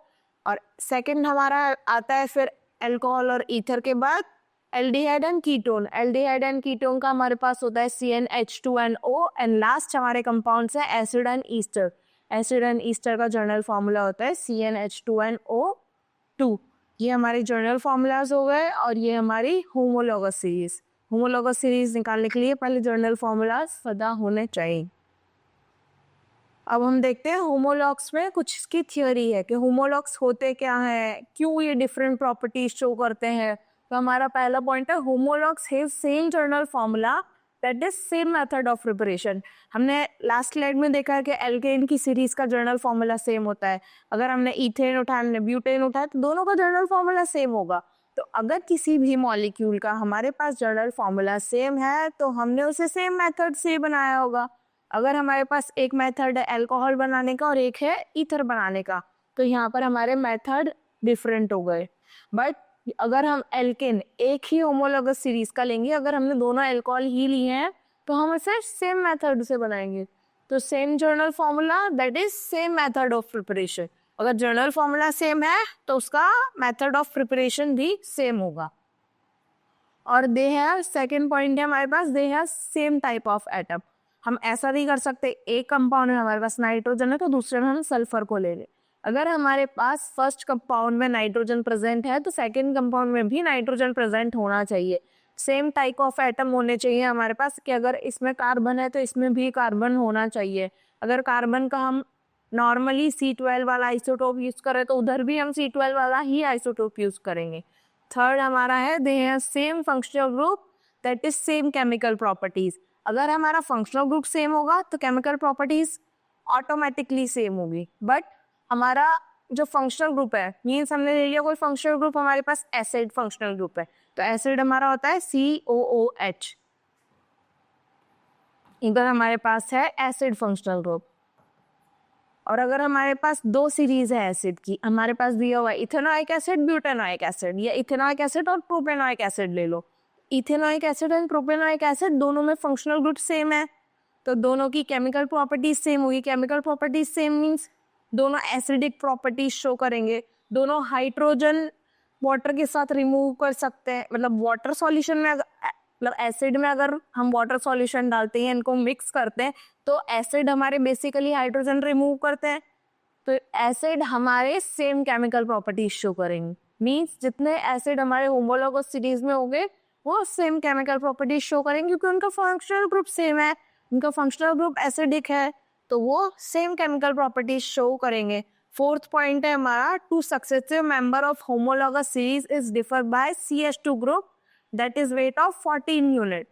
और सेकंड हमारा आता है फिर एल्कोहल और ईथर के बाद aldehyde and ketone. Aldehyde and ketone का हमारे पास होता है CnH2nO। एंड लास्ट हमारे कंपाउंड्स है acid and Easter. Acid and Easter का जर्नल फॉर्मूला होता है CnH2nO2। ये हमारे जर्नल फॉर्मूलाज हो गए और ये हमारी होमोलॉगस सीरीज। होमोलॉगस सीरीज निकालने के लिए पहले जर्नल फॉर्मूलाज पता होने चाहिए। अब हम देखते हैं होमोलॉग्स में कुछ इसकी थियोरी है कि होमोलॉग्स होते क्या हैं, क्यों ये डिफरेंट प्रॉपर्टीज शो करते हैं। तो हमारा पहला पॉइंट है homologues have same general formula that is same method of preparation. हमने लास्ट स्लाइड में देखा है कि एल्केन की सीरीज का जर्नल फॉर्मूला सेम होता है। अगर हमने इथेन उठाया, हमने ब्यूटेन उठाया तो दोनों का जर्नल फॉर्मूला सेम होगा। तो अगर किसी भी मॉलिक्यूल का हमारे पास जर्नल फॉर्मूला सेम है तो हमने उसे सेम मेथड से बनाया होगा। अगर हमारे पास एक मेथड है अल्कोहल बनाने का और एक है ईथर बनाने का, तो यहाँ पर हमारे मेथड डिफरेंट हो गए। बट अगर हम एल्केन एक ही होमोलॉगस सीरीज का लेंगे, अगर हमने दोनों अल्कोहल ही लिए हैं तो हम इसे सेम मेथड से बनाएंगे। तो same general formula that is same method of preparation. अगर जर्नल फॉर्मूला सेम है तो उसका मेथड ऑफ प्रिपरेशन भी सेम होगा। और दे हैव, सेकेंड पॉइंट है हमारे पास, they have same type of atom. हम ऐसा नहीं कर सकते एक कंपाउंड में हमारे पास नाइट्रोजन है तो दूसरे में हम सल्फर को ले लें। अगर हमारे पास फर्स्ट कंपाउंड में नाइट्रोजन प्रेजेंट है तो सेकंड कंपाउंड में भी नाइट्रोजन प्रेजेंट होना चाहिए। सेम टाइप ऑफ एटम होने चाहिए हमारे पास कि अगर इसमें कार्बन है तो इसमें भी कार्बन होना चाहिए। अगर कार्बन का हम नॉर्मली C12 वाला आइसोटोप यूज करें तो उधर भी हम C12 वाला ही आइसोटोप यूज करेंगे। थर्ड हमारा है दे have same functional group that is same chemical properties. अगर हमारा फंक्शनल ग्रुप सेम होगा तो केमिकल प्रॉपर्टीज ऑटोमेटिकली सेम होगी। बट हमारा जो फंक्शनल ग्रुप है, मीन्स हमने ले लिया कोई फंक्शनल ग्रुप, हमारे पास एसिड फंक्शनल ग्रुप है तो एसिड हमारा होता है COOH। इधर हमारे पास है एसिड फंक्शनल ग्रुप। और अगर हमारे पास 2 सीरीज है एसिड की, हमारे पास दिया हुआ है इथेनोइक एसिड, ब्यूटेनोइक एसिड, या इथेनोइक एसिड और प्रोपेनोइक एसिड ले लो। Ethanoic acid and propanoic acid दोनों में फंक्शनल ग्रुप सेम है तो दोनों की केमिकल प्रॉपर्टीज सेम होगी। केमिकल प्रॉपर्टीज सेम मीन्स दोनों एसिडिक प्रॉपर्टीज शो करेंगे, दोनों हाइड्रोजन वाटर के साथ रिमूव कर सकते हैं। मतलब वाटर सॉल्यूशन में मतलब एसिड में अगर हम वाटर सॉल्यूशन डालते हैं, इनको मिक्स करते हैं तो एसिड हमारे बेसिकली हाइड्रोजन रिमूव करते हैं। तो एसिड हमारे सेम केमिकल प्रॉपर्टीज शो करेंगे। मीन्स जितने एसिड हमारे होमोलॉगस सीरीज में होंगे वो सेम केमिकल प्रॉपर्टीज शो करेंगे क्योंकि उनका फंक्शनल ग्रुप सेम है, उनका फंक्शनल ग्रुप एसिडिक है, तो वो सेम केमिकल प्रॉपर्टीज शो करेंगे। फोर्थ पॉइंट है हमारा, two successive member of homologous series is differ by CH2 group that is weight of 14 unit.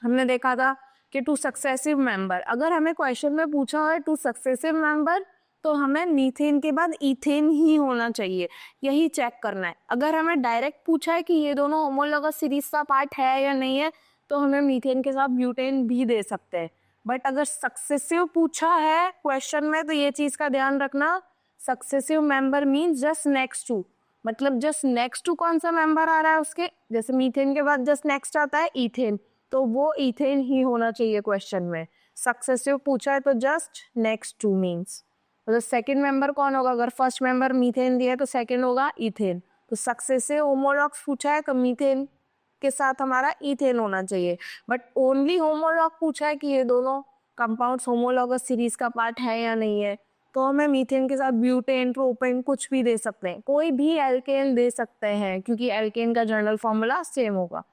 हमने देखा था कि टू सक्सेसिव मेंबर, अगर हमें क्वेश्चन में पूछा है टू सक्सेसिव मेंबर तो हमें मीथेन के बाद इथेन ही होना चाहिए, यही चेक करना है। अगर हमें डायरेक्ट पूछा है कि ये दोनों होमोलॉगस सीरीज का पार्ट है या नहीं है तो हमें मीथेन के साथ ब्यूटेन भी दे सकते हैं। बट अगर सक्सेसिव पूछा है क्वेश्चन में तो ये चीज का ध्यान रखना, successive member means just next to, मतलब जस्ट नेक्स्ट टू कौन सा मेंबर आ रहा है उसके, जैसे मीथेन के बाद जस्ट नेक्स्ट आता है इथेन, तो वो इथेन ही होना चाहिए क्वेश्चन में। सक्सेसिव पूछा है तो जस्ट नेक्स्ट टू मीन्स, मतलब सेकंड मेंबर कौन होगा, अगर फर्स्ट मेंबर मीथेन दिया है तो सेकंड होगा इथेन। तो सक्सेसिव होमोलॉग्स पूछा है तो मीथेन के साथ हमारा इथेन होना चाहिए। बट ओनली होमोलॉग पूछा है कि ये दोनों कंपाउंड्स होमोलॉगस सीरीज का पार्ट है या नहीं है, तो हमें मीथेन के साथ ब्यूटेन, प्रोपेन कुछ भी दे सकते हैं, कोई भी एल्केन दे सकते हैं क्योंकि एल्केन का जनरल फॉर्मूला सेम होगा।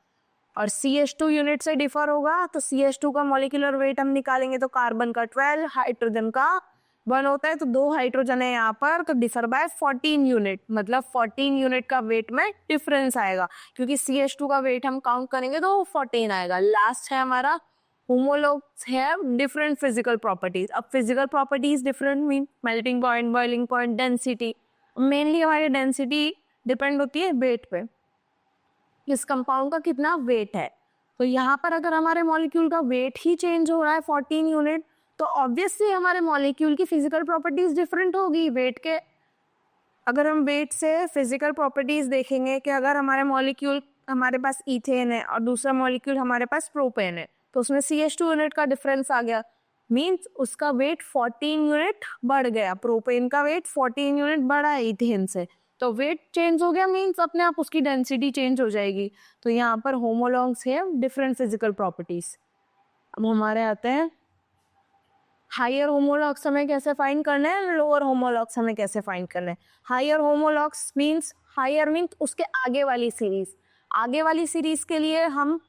और CH2 यूनिट से डिफर होगा तो CH2 का मॉलिक्यूलर वेट हम निकालेंगे तो कार्बन का 12, हाइड्रोजन का 1 होता है, तो 2 हाइड्रोजन है यहाँ पर, तो डिफर बाय 14 यूनिट, मतलब 14 यूनिट का वेट में डिफरेंस आएगा क्योंकि CH2 का वेट हम काउंट करेंगे तो 14 आएगा। लास्ट है हमारा homologues have different physical properties. अब physical properties different mean melting point, boiling point, density. Mainly हमारी डेंसिटी डिपेंड होती है वेट पे, इस कंपाउंड का कितना वेट है। तो यहाँ पर अगर हमारे मॉलिक्यूल का वेट ही चेंज हो रहा है 14 यूनिट तो ऑब्वियसली हमारे मॉलिक्यूल की फिजिकल प्रॉपर्टीज डिफरेंट होगी वेट के। अगर हम वेट से फिजिकल प्रॉपर्टीज देखेंगे कि अगर हमारे मॉलिक्यूल, हमारे पास इथेन है और दूसरा मॉलिक्यूल हमारे पास प्रोपेन है तो उसमें CH2 यूनिट का डिफरेंस आ गया, मीन्स उसका वेट 14 यूनिट बढ़ गया, प्रोपेन का वेट 14 यूनिट बढ़ा है इथेन से, तो वेट चेंज हो गया मीन्स अपने आप उसकी डेंसिटी चेंज हो जाएगी। तो यहाँ पर होमोलॉग्स है डिफरेंट फिजिकल प्रॉपर्टीज। अब हमारे आते हैं हायर होमोलॉग्स हमें कैसे फाइंड करना है, लोअर होमोलॉग्स हमें कैसे फाइंड करना है। Higher homologues means, higher means उसके आगे वाली सीरीज, आगे वाली सीरीज के लिए हम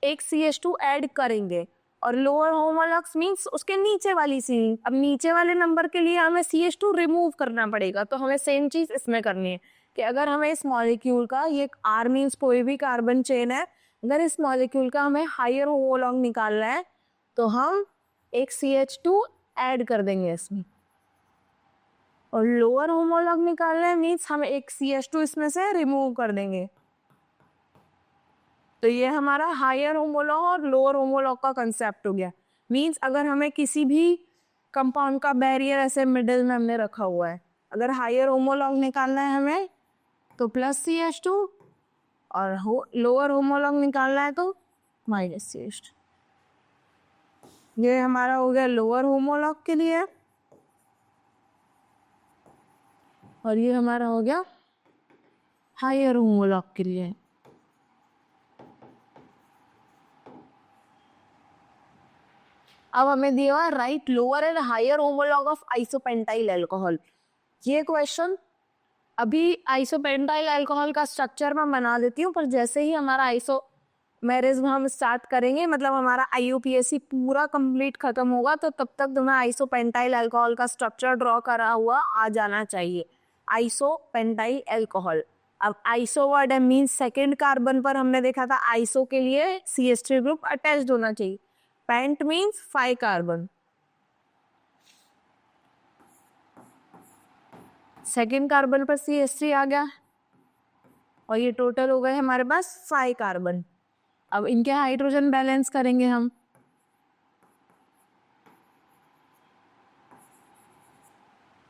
एक CH2 ऐड करेंगे, और लोअर होमोलॉग्स मीन्स उसके नीचे वाली सीरीज। अब नीचे वाले नंबर के लिए हमें CH2 रिमूव करना पड़ेगा, तो हमें सेम चीज इसमें करनी है कि अगर हमें इस मॉलिक्यूल का, ये R मीन्स कोई भी कार्बन चेन है, अगर इस मॉलिक्यूल का हमें हायर होमोलॉग निकालना है तो हम एक CH2 ऐड कर देंगे इसमें, और लोअर होमोलॉग निकालना है मीन्स हम एक CH2 इसमें से रिमूव कर देंगे। तो ये हमारा हायर होमोलॉग और लोअर होमोलॉग का कंसेप्ट हो गया। मीन्स अगर हमें किसी भी कंपाउंड का बैरियर ऐसे मिडिल में हमने रखा हुआ है, अगर हायर होमोलॉग निकालना है हमें तो +CH2, और लोअर होमोलॉग निकालना है तो -CH2। ये हमारा हो गया लोअर होमोलॉग के लिए, और ये हमारा हो गया हायर होमोलॉग के लिए। अब हमें दिया हुआ write lower and higher homologue of isopentyl alcohol. ये क्वेश्चन, अभी आइसोपेंटाइल अल्कोहल का स्ट्रक्चर मैं बना देती हूँ, पर जैसे ही हमारा मैरिज हम स्टार्ट करेंगे, मतलब हमारा IUPAC पूरा कंप्लीट खत्म होगा, तो तब तक तुम्हें आइसोपेंटाइल अल्कोहल का स्ट्रक्चर ड्रॉ करा हुआ आ जाना चाहिए। आइसोपेंटाइल अल्कोहल, अब iso word means second carbon पर हमने देखा था आइसो के लिए CH3 ग्रुप अटैच्ड होना चाहिए, pent means 5 carbon, second carbon पर CH3 आ गया, और ये टोटल हो गए हमारे पास 5 कार्बन। अब इनके हाइड्रोजन बैलेंस करेंगे हम,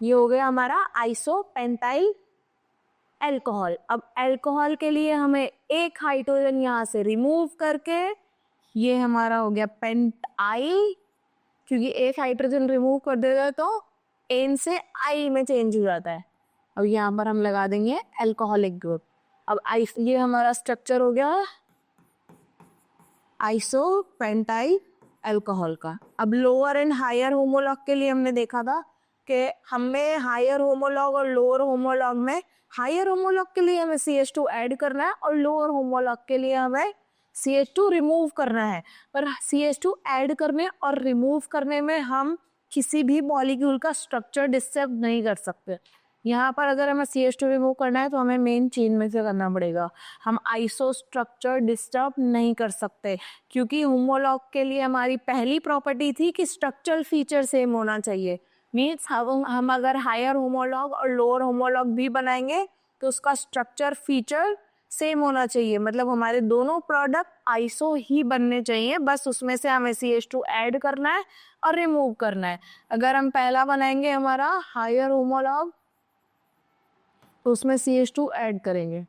ये हो गया हमारा आइसोपेंटाइल अल्कोहल। अब अल्कोहल के लिए हमें एक हाइड्रोजन यहाँ से रिमूव करके, ये हमारा हो गया पेंटाइल, क्योंकि एक हाइड्रोजन रिमूव कर देगा तो एन से आई में चेंज हो जाता है। अब यहाँ पर हम लगा देंगे अल्कोहलिक ग्रुप। अब ये हमारा स्ट्रक्चर हो गया आइसोपेंटाइल अल्कोहल का। अब लोअर एंड हायर होमोलॉग के लिए हमने देखा था कि हमें हायर होमोलॉग और लोअर होमोलॉग में हायर होमोलॉग के लिए हमें CH2 ऐड करना है और लोअर होमोलॉग के लिए हमें CH2 रिमूव करना है। पर CH2 ऐड करने और रिमूव करने में हम किसी भी मॉलिक्यूल का स्ट्रक्चर डिस्टर्ब नहीं कर सकते। यहाँ पर अगर हमें CH2 रिमूव करना है तो हमें मेन चेन में से करना पड़ेगा। हम आइसो स्ट्रक्चर डिस्टर्ब नहीं कर सकते, क्योंकि होमोलॉग के लिए हमारी पहली प्रॉपर्टी थी कि स्ट्रक्चरल फीचर सेम होना चाहिए। मीन्स हम अगर हायर होमोलॉग और लोअर होमोलॉग भी बनाएंगे तो उसका स्ट्रक्चर फीचर सेम होना चाहिए, मतलब हमारे दोनों प्रोडक्ट आइसो ही बनने चाहिए, बस उसमें से हमें CH2 ऐड करना है और रिमूव करना है। अगर हम पहला बनाएंगे हमारा हायर होमोलॉग तो उसमें CH2 ऐड करेंगे,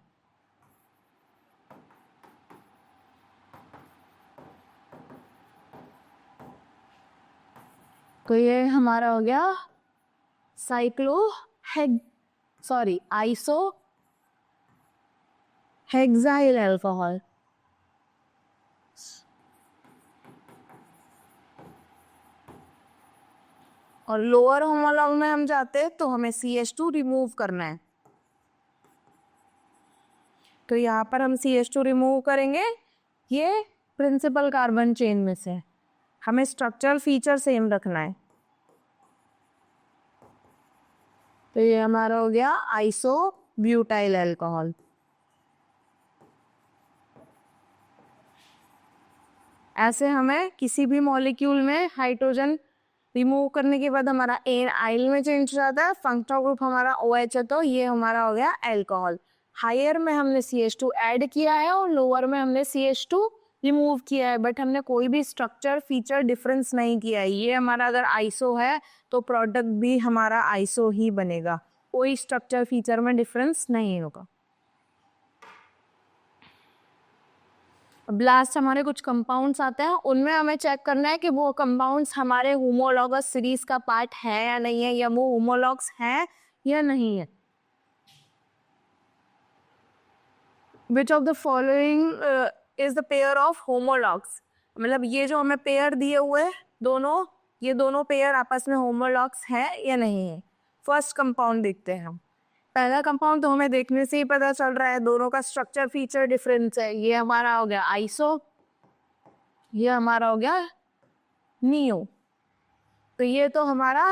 तो ये हमारा हो गया आइसो हेक्साइल अल्कोहल। और लोअर होमोलॉग में हम जाते हैं तो हमें CH2 रिमूव करना है, तो यहाँ पर हम CH2 रिमूव करेंगे। ये प्रिंसिपल कार्बन चेन में से हमें स्ट्रक्चरल फीचर सेम रखना है, तो ये हमारा हो गया आइसो ब्यूटाइल अल्कोहल। ऐसे हमें किसी भी मॉलिक्यूल में हाइड्रोजन रिमूव करने के बाद हमारा एन आइल में चेंज हो जाता है, फंक्शनल ग्रुप हमारा OH है, तो ये हमारा हो गया अल्कोहल। हायर में हमने CH2 ऐड किया है और लोअर में हमने CH2 रिमूव किया है, बट हमने कोई भी स्ट्रक्चर फीचर डिफरेंस नहीं किया है। ये हमारा अगर आइसो है तो प्रोडक्ट भी हमारा आइसो ही बनेगा, कोई स्ट्रक्चर फीचर में डिफरेंस नहीं होगा। अब लास्ट हमारे कुछ कंपाउंड्स आते हैं, उनमें हमें चेक करना है कि वो कंपाउंड्स हमारे होमोलॉगस सीरीज का पार्ट है या नहीं है, या वो होमोलॉग्स हैं या नहीं है। Which of the following is the pair of homologues, मतलब ये जो हमें पेयर दिए हुए दोनों, ये दोनों पेयर आपस में होमोलॉग्स है या नहीं है। फर्स्ट कंपाउंड देखते हैं हम। पहला कंपाउंड तो हमें देखने से ही पता चल रहा है, दोनों का स्ट्रक्चर फीचर डिफरेंस है। ये हमारा हो गया आइसो, ये हमारा हो गया नियो, तो ये तो हमारा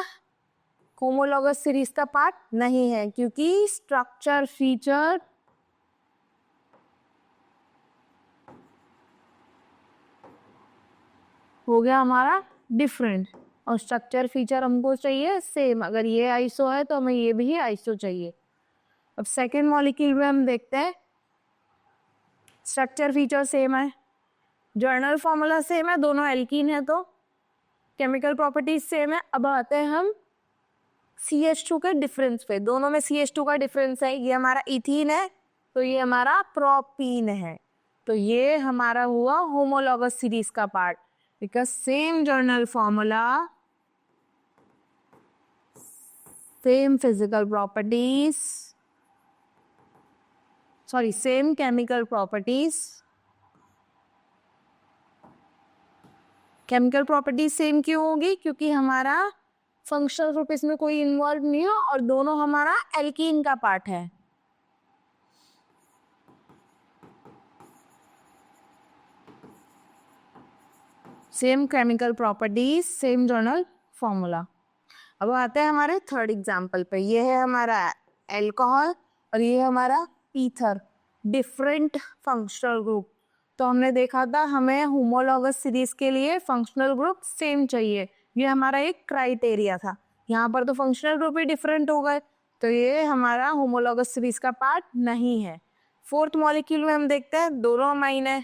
होमोलॉगस सीरीज का पार्ट नहीं है, क्योंकि स्ट्रक्चर फीचर हो गया हमारा डिफरेंट, और स्ट्रक्चर फीचर हमको चाहिए सेम। अगर ये आइसो है तो हमें ये भी आइसो चाहिए। अब सेकेंड मॉलिक्यूल में हम देखते हैं, स्ट्रक्चर फीचर सेम है, जर्नल फॉर्मूला सेम है, दोनों एल्कीन है, तो केमिकल प्रॉपर्टीज सेम है। अब आते हैं हम CH2 के डिफरेंस पे, दोनों में CH2 का डिफरेंस है। ये हमारा इथीन है तो ये हमारा प्रोपीन है, तो ये हमारा हुआ होमोलॉगस सीरीज का part, because same general formula, same physical properties, same chemical properties, chemical properties same क्यों होगी, क्योंकि हमारा फंक्शनल ग्रुप इसमें कोई इन्वॉल्व नहीं है और दोनों हमारा एल्कीन का पार्ट है। Same chemical properties, same general formula. अब आते हैं हमारे थर्ड एग्जाम्पल पे। ये है हमारा अल्कोहल और ये है हमारा ईथर, डिफरेंट फंक्शनल ग्रुप। तो हमने देखा था हमें होमोलॉगस सीरीज के लिए फंक्शनल ग्रुप सेम चाहिए, ये हमारा एक क्राइटेरिया था। यहाँ पर तो फंक्शनल ग्रुप ही डिफरेंट हो गए, तो ये हमारा होमोलॉगस सीरीज का पार्ट नहीं है। फोर्थ मॉलिक्यूल में हम देखते हैं दोनों अमाइन है,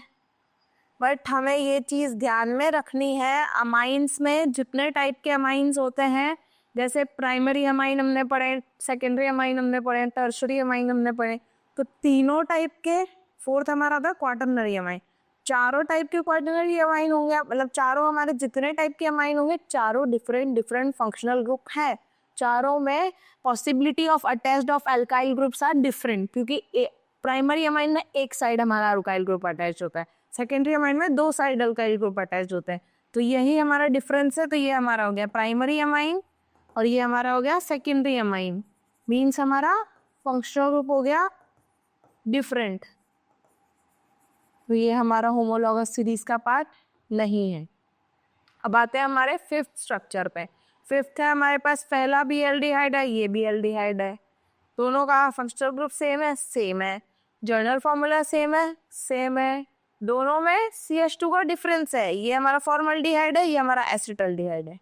बट हमें ये चीज़ ध्यान में रखनी है, अमाइंस में जितने टाइप के अमाइंस होते हैं, जैसे प्राइमरी अमाइन हमने पढ़े, सेकेंडरी अमाइन हमने पढ़े, टर्शरी अमाइन हमने पढ़े, तो तीनों टाइप के, फोर्थ हमारा था क्वाटरनरी अमाइन, चारों टाइप के क्वाटरनरी अमाइन होंगे, मतलब चारों हमारे जितने टाइप के अमाइन होंगे चारों डिफरेंट फंक्शनल ग्रुप है। चारों में possibility of attached of alkyl groups are different, क्योंकि प्राइमरी अमाइन में एक साइड हमारा अल्काइल ग्रुप अटैच होता है, सेकेंडरी अमाइन में दो साइड अल्काइल ग्रुप अटैच होते हैं, तो यही हमारा डिफरेंस है। तो ये हमारा हो गया प्राइमरी अमाइन और ये हमारा हो गया सेकेंडरी अमाइन, मीन्स हमारा फंक्शनल ग्रुप हो गया डिफरेंट। तो ये हमारा होमोलॉगस सीरीज का पार्ट नहीं है। अब आते हैं हमारे फिफ्थ स्ट्रक्चर पे। फिफ्थ है हमारे पास, पहला भी एल्डिहाइड है, ये भी एल्डिहाइड है, दोनों का फंक्शनल ग्रुप सेम है, सेम है, जर्नल फॉर्मूला सेम है, सेम है, दोनों में CH2 का डिफरेंस है, ये हमारा फॉर्मल्डिहाइड है, ये हमारा एसिटल्डिहाइड है।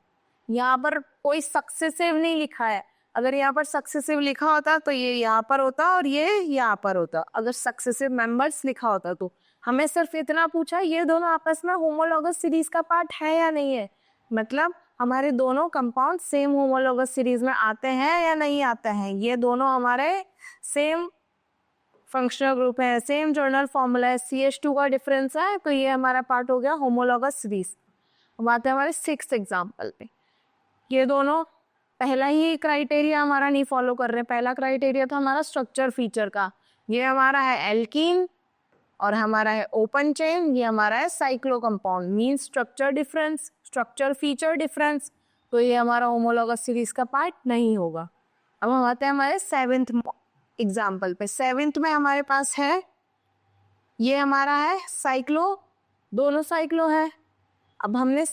यहाँ पर कोई सक्सेसिव नहीं लिखा है, अगर यहाँ पर सक्सेसिव लिखा होता तो ये यहाँ पर होता और ये यहाँ पर होता, अगर सक्सेसिव मेंबर्स लिखा होता तो। हमें सिर्फ इतना पूछा ये दोनों आपस में होमोलॉगस सीरीज का पार्ट है या नहीं है, मतलब हमारे दोनों कंपाउंड सेम होमोलॉगस सीरीज में आते हैं या नहीं आते हैं, ये दोनों हमारे सेम फंक्शनल ग्रुप है, सेम जर्नल फॉर्मूला है, CH2 का डिफरेंस है, तो ये हमारा पार्ट हो गया होमोलॉगस सीरीज। अब आते हैं हमारे सिक्स्थ एग्जाम्पल पे। ये दोनों पहला ही क्राइटेरिया हमारा नहीं फॉलो कर रहे, पहला क्राइटेरिया था हमारा स्ट्रक्चर फीचर का, ये हमारा है एल्कीन और हमारा है ओपन चेन, ये हमारा है cyclo compound, mean structure difference, structure feature difference, तो ये हमारा होमोलॉगस सीरीज का पार्ट नहीं होगा। अब हम आते हैं हमारे सेवेंथ एग्जाम्पल पे। सेवेंथ में हमारे पास है, ये हमारा है साइक्लो, दोनों साइक्लो है। अब हमने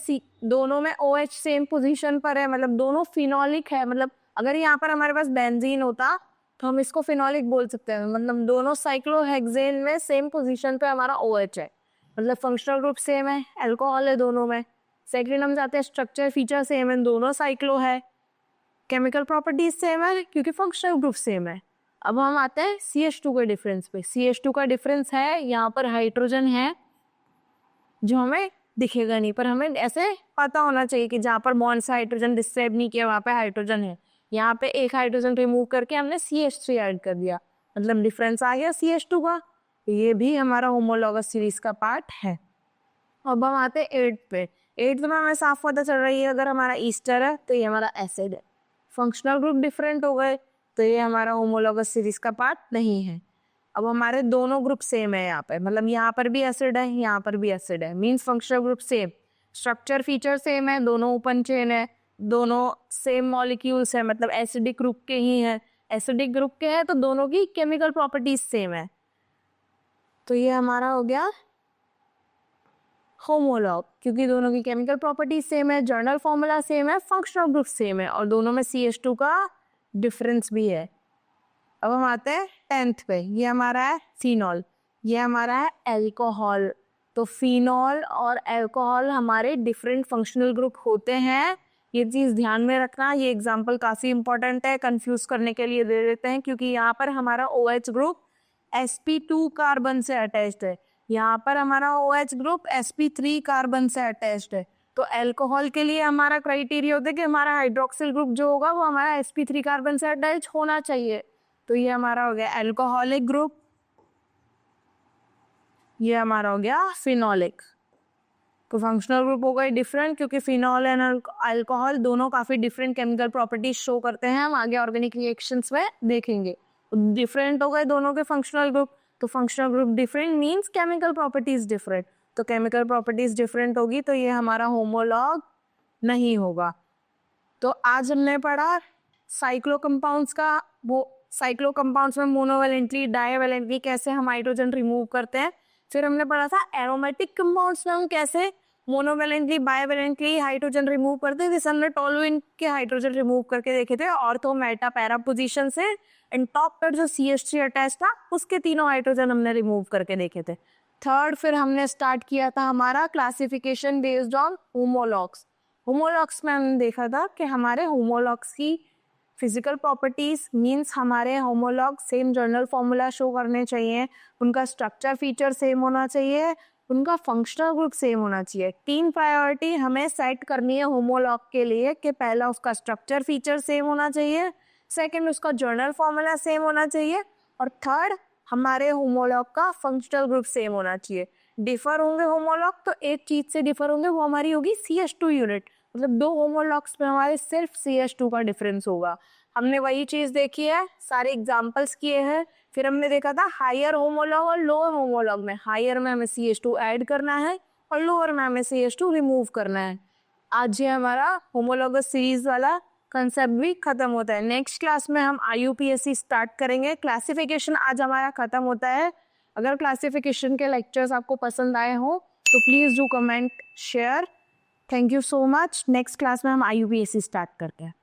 दोनों में OH सेम पोजीशन पर है, मतलब दोनों फिनोलिक है, मतलब अगर यहाँ पर हमारे पास बेंजीन होता तो हम इसको फिनोलिक बोल सकते हैं, मतलब दोनों साइक्लोहेक्सेन में सेम पोजीशन पे हमारा OH है, मतलब फंक्शनल ग्रुप सेम है, अल्कोहल है दोनों में। सेकेंड हम जाते हैं स्ट्रक्चर फीचर सेम है, दोनों साइक्लो है, केमिकल प्रॉपर्टीज सेम है क्योंकि फंक्शनल ग्रुप सेम है। अब हम आते हैं CH2 के डिफरेंस पे। CH2 का डिफरेंस है, यहाँ पर हाइड्रोजन है जो हमें दिखेगा नहीं, पर हमें ऐसे पता होना चाहिए कि जहाँ पर बॉन्ड से हाइड्रोजन डिस्टर्ब नहीं किया वहाँ पे हाइड्रोजन है, यहाँ पे एक हाइड्रोजन रिमूव करके हमने CH3 ऐड कर दिया, मतलब डिफरेंस आ गया CH2 का, ये भी हमारा होमोलॉगस सीरीज का पार्ट है। अब हम आते हैं एट्थ पे। एट्थ में हमें साफ पता चल रही है, अगर हमारा ईस्टर है तो ये हमारा एसिड है, फंक्शनल ग्रुप डिफरेंट हो गए तो ये हमारा होमोलॉगस सीरीज का पार्ट नहीं है। अब हमारे दोनों ग्रुप सेम है यहाँ पे, मतलब यहाँ पर भी एसिड है, यहाँ पर भी एसिड है, means functional group same, structure feature same है, दोनों ओपन चेन है, दोनों सेम मॉलिक्यूल्स है, मतलब एसिडिक ग्रुप के ही है, एसिडिक ग्रुप के हैं तो दोनों की केमिकल प्रॉपर्टीज सेम है, तो ये हमारा हो गया होमोलॉग, क्योंकि दोनों की केमिकल प्रॉपर्टीज सेम है, जर्नल फॉर्मूला सेम है, फंक्शनल ग्रुप सेम है और दोनों में CH2 का डिफरेंस भी है। अब हम आते हैं 10th पे। ये हमारा है फिनॉल, ये हमारा है एल्कोहल। तो फिनॉल और एल्कोहल हमारे डिफरेंट फंक्शनल ग्रुप होते हैं, ये चीज़ ध्यान में रखना। ये एग्जांपल काफ़ी इंपॉर्टेंट है, कंफ्यूज करने के लिए दे देते हैं, क्योंकि यहाँ पर हमारा OH ग्रुप sp2 कार्बन से अटैच्ड है, यहाँ पर हमारा OH ग्रुप sp3 कार्बन से अटैच्ड है। तो अल्कोहल के लिए हमारा क्राइटेरिया होता है कि हमारा हाइड्रोक्सिल ग्रुप जो होगा वो हमारा sp3 कार्बन से अटैच होना चाहिए, तो ये हमारा हो गया अल्कोहलिक ग्रुप, ये हमारा हो गया फिनोलिक। तो फंक्शनल ग्रुप हो गए डिफरेंट, क्योंकि फिनॉल एंड अल्कोहल दोनों काफी डिफरेंट केमिकल प्रॉपर्टीज शो करते हैं, हम आगे ऑर्गेनिक रिएक्शंस में देखेंगे। डिफरेंट हो गए दोनों के फंक्शनल ग्रुप, तो functional group different means chemical properties different, तो केमिकल प्रॉपर्टीज डिफरेंट होगी तो ये हमारा होमोलॉग नहीं होगा। तो आज हमने पढ़ा साइक्लो कंपाउंड्स का, वो साइक्लो कंपाउंड्स में मोनोवेलेंटली डाईवेलेंटली कैसे हम हाइड्रोजन रिमूव करते हैं। फिर हमने पढ़ा था एरोमेटिक कंपाउंड्स में हम कैसे मोनोवेलेंटली बायोवेलेंटली हाइड्रोजन रिमूव करते हैं, जैसे हमने टोलुइन के हाइड्रोजन रिमूव करके देखे थे ऑर्थो मेटा पैरा पोजीशन से, एंड टॉप पर जो CH3 अटैच था उसके तीनों हाइड्रोजन हमने रिमूव करके देखे थे। थर्ड फिर हमने स्टार्ट किया था हमारा classification based on homologues. Homologues में हमने देखा था कि हमारे होमोलॉग्स की फिजिकल प्रॉपर्टीज मींस हमारे homologue same general formula show करने चाहिए, उनका स्ट्रक्चर फीचर सेम होना चाहिए, उनका फंक्शनल ग्रुप सेम होना चाहिए। 3 प्रायोरिटी हमें सेट करनी है होमोलॉग के लिए कि पहला उसका स्ट्रक्चर फीचर सेम होना चाहिए, सेकंड उसका जर्नल फॉर्मूला सेम होना चाहिए, और थर्ड हमारे होमोलॉग का फंक्शनल ग्रुप सेम होना चाहिए। डिफर होंगे होमोलॉग तो एक चीज से डिफर होंगे, वो हमारी होगी CH2 यूनिट, मतलब 2 होमोलॉग्स में हमारे सिर्फ CH2 का डिफरेंस होगा। हमने वही चीज देखी है, सारे एग्जांपल्स किए हैं। फिर हमने देखा था हायर होमोलॉग और लोअर होमोलॉग में, हायर में हमें CH2 ऐड करना है और लोअर में हमें CH2 रिमूव करना है। आज ये हमारा होमोलॉगस सीरीज वाला कंसेप्ट भी खत्म होता है। नेक्स्ट क्लास में हम IUPAC स्टार्ट करेंगे। क्लासिफिकेशन आज हमारा खत्म होता है। अगर क्लासिफिकेशन के लेक्चर्स आपको पसंद आए हो तो please do comment share. Thank you so much. Next class में हम IUPAC स्टार्ट करते हैं।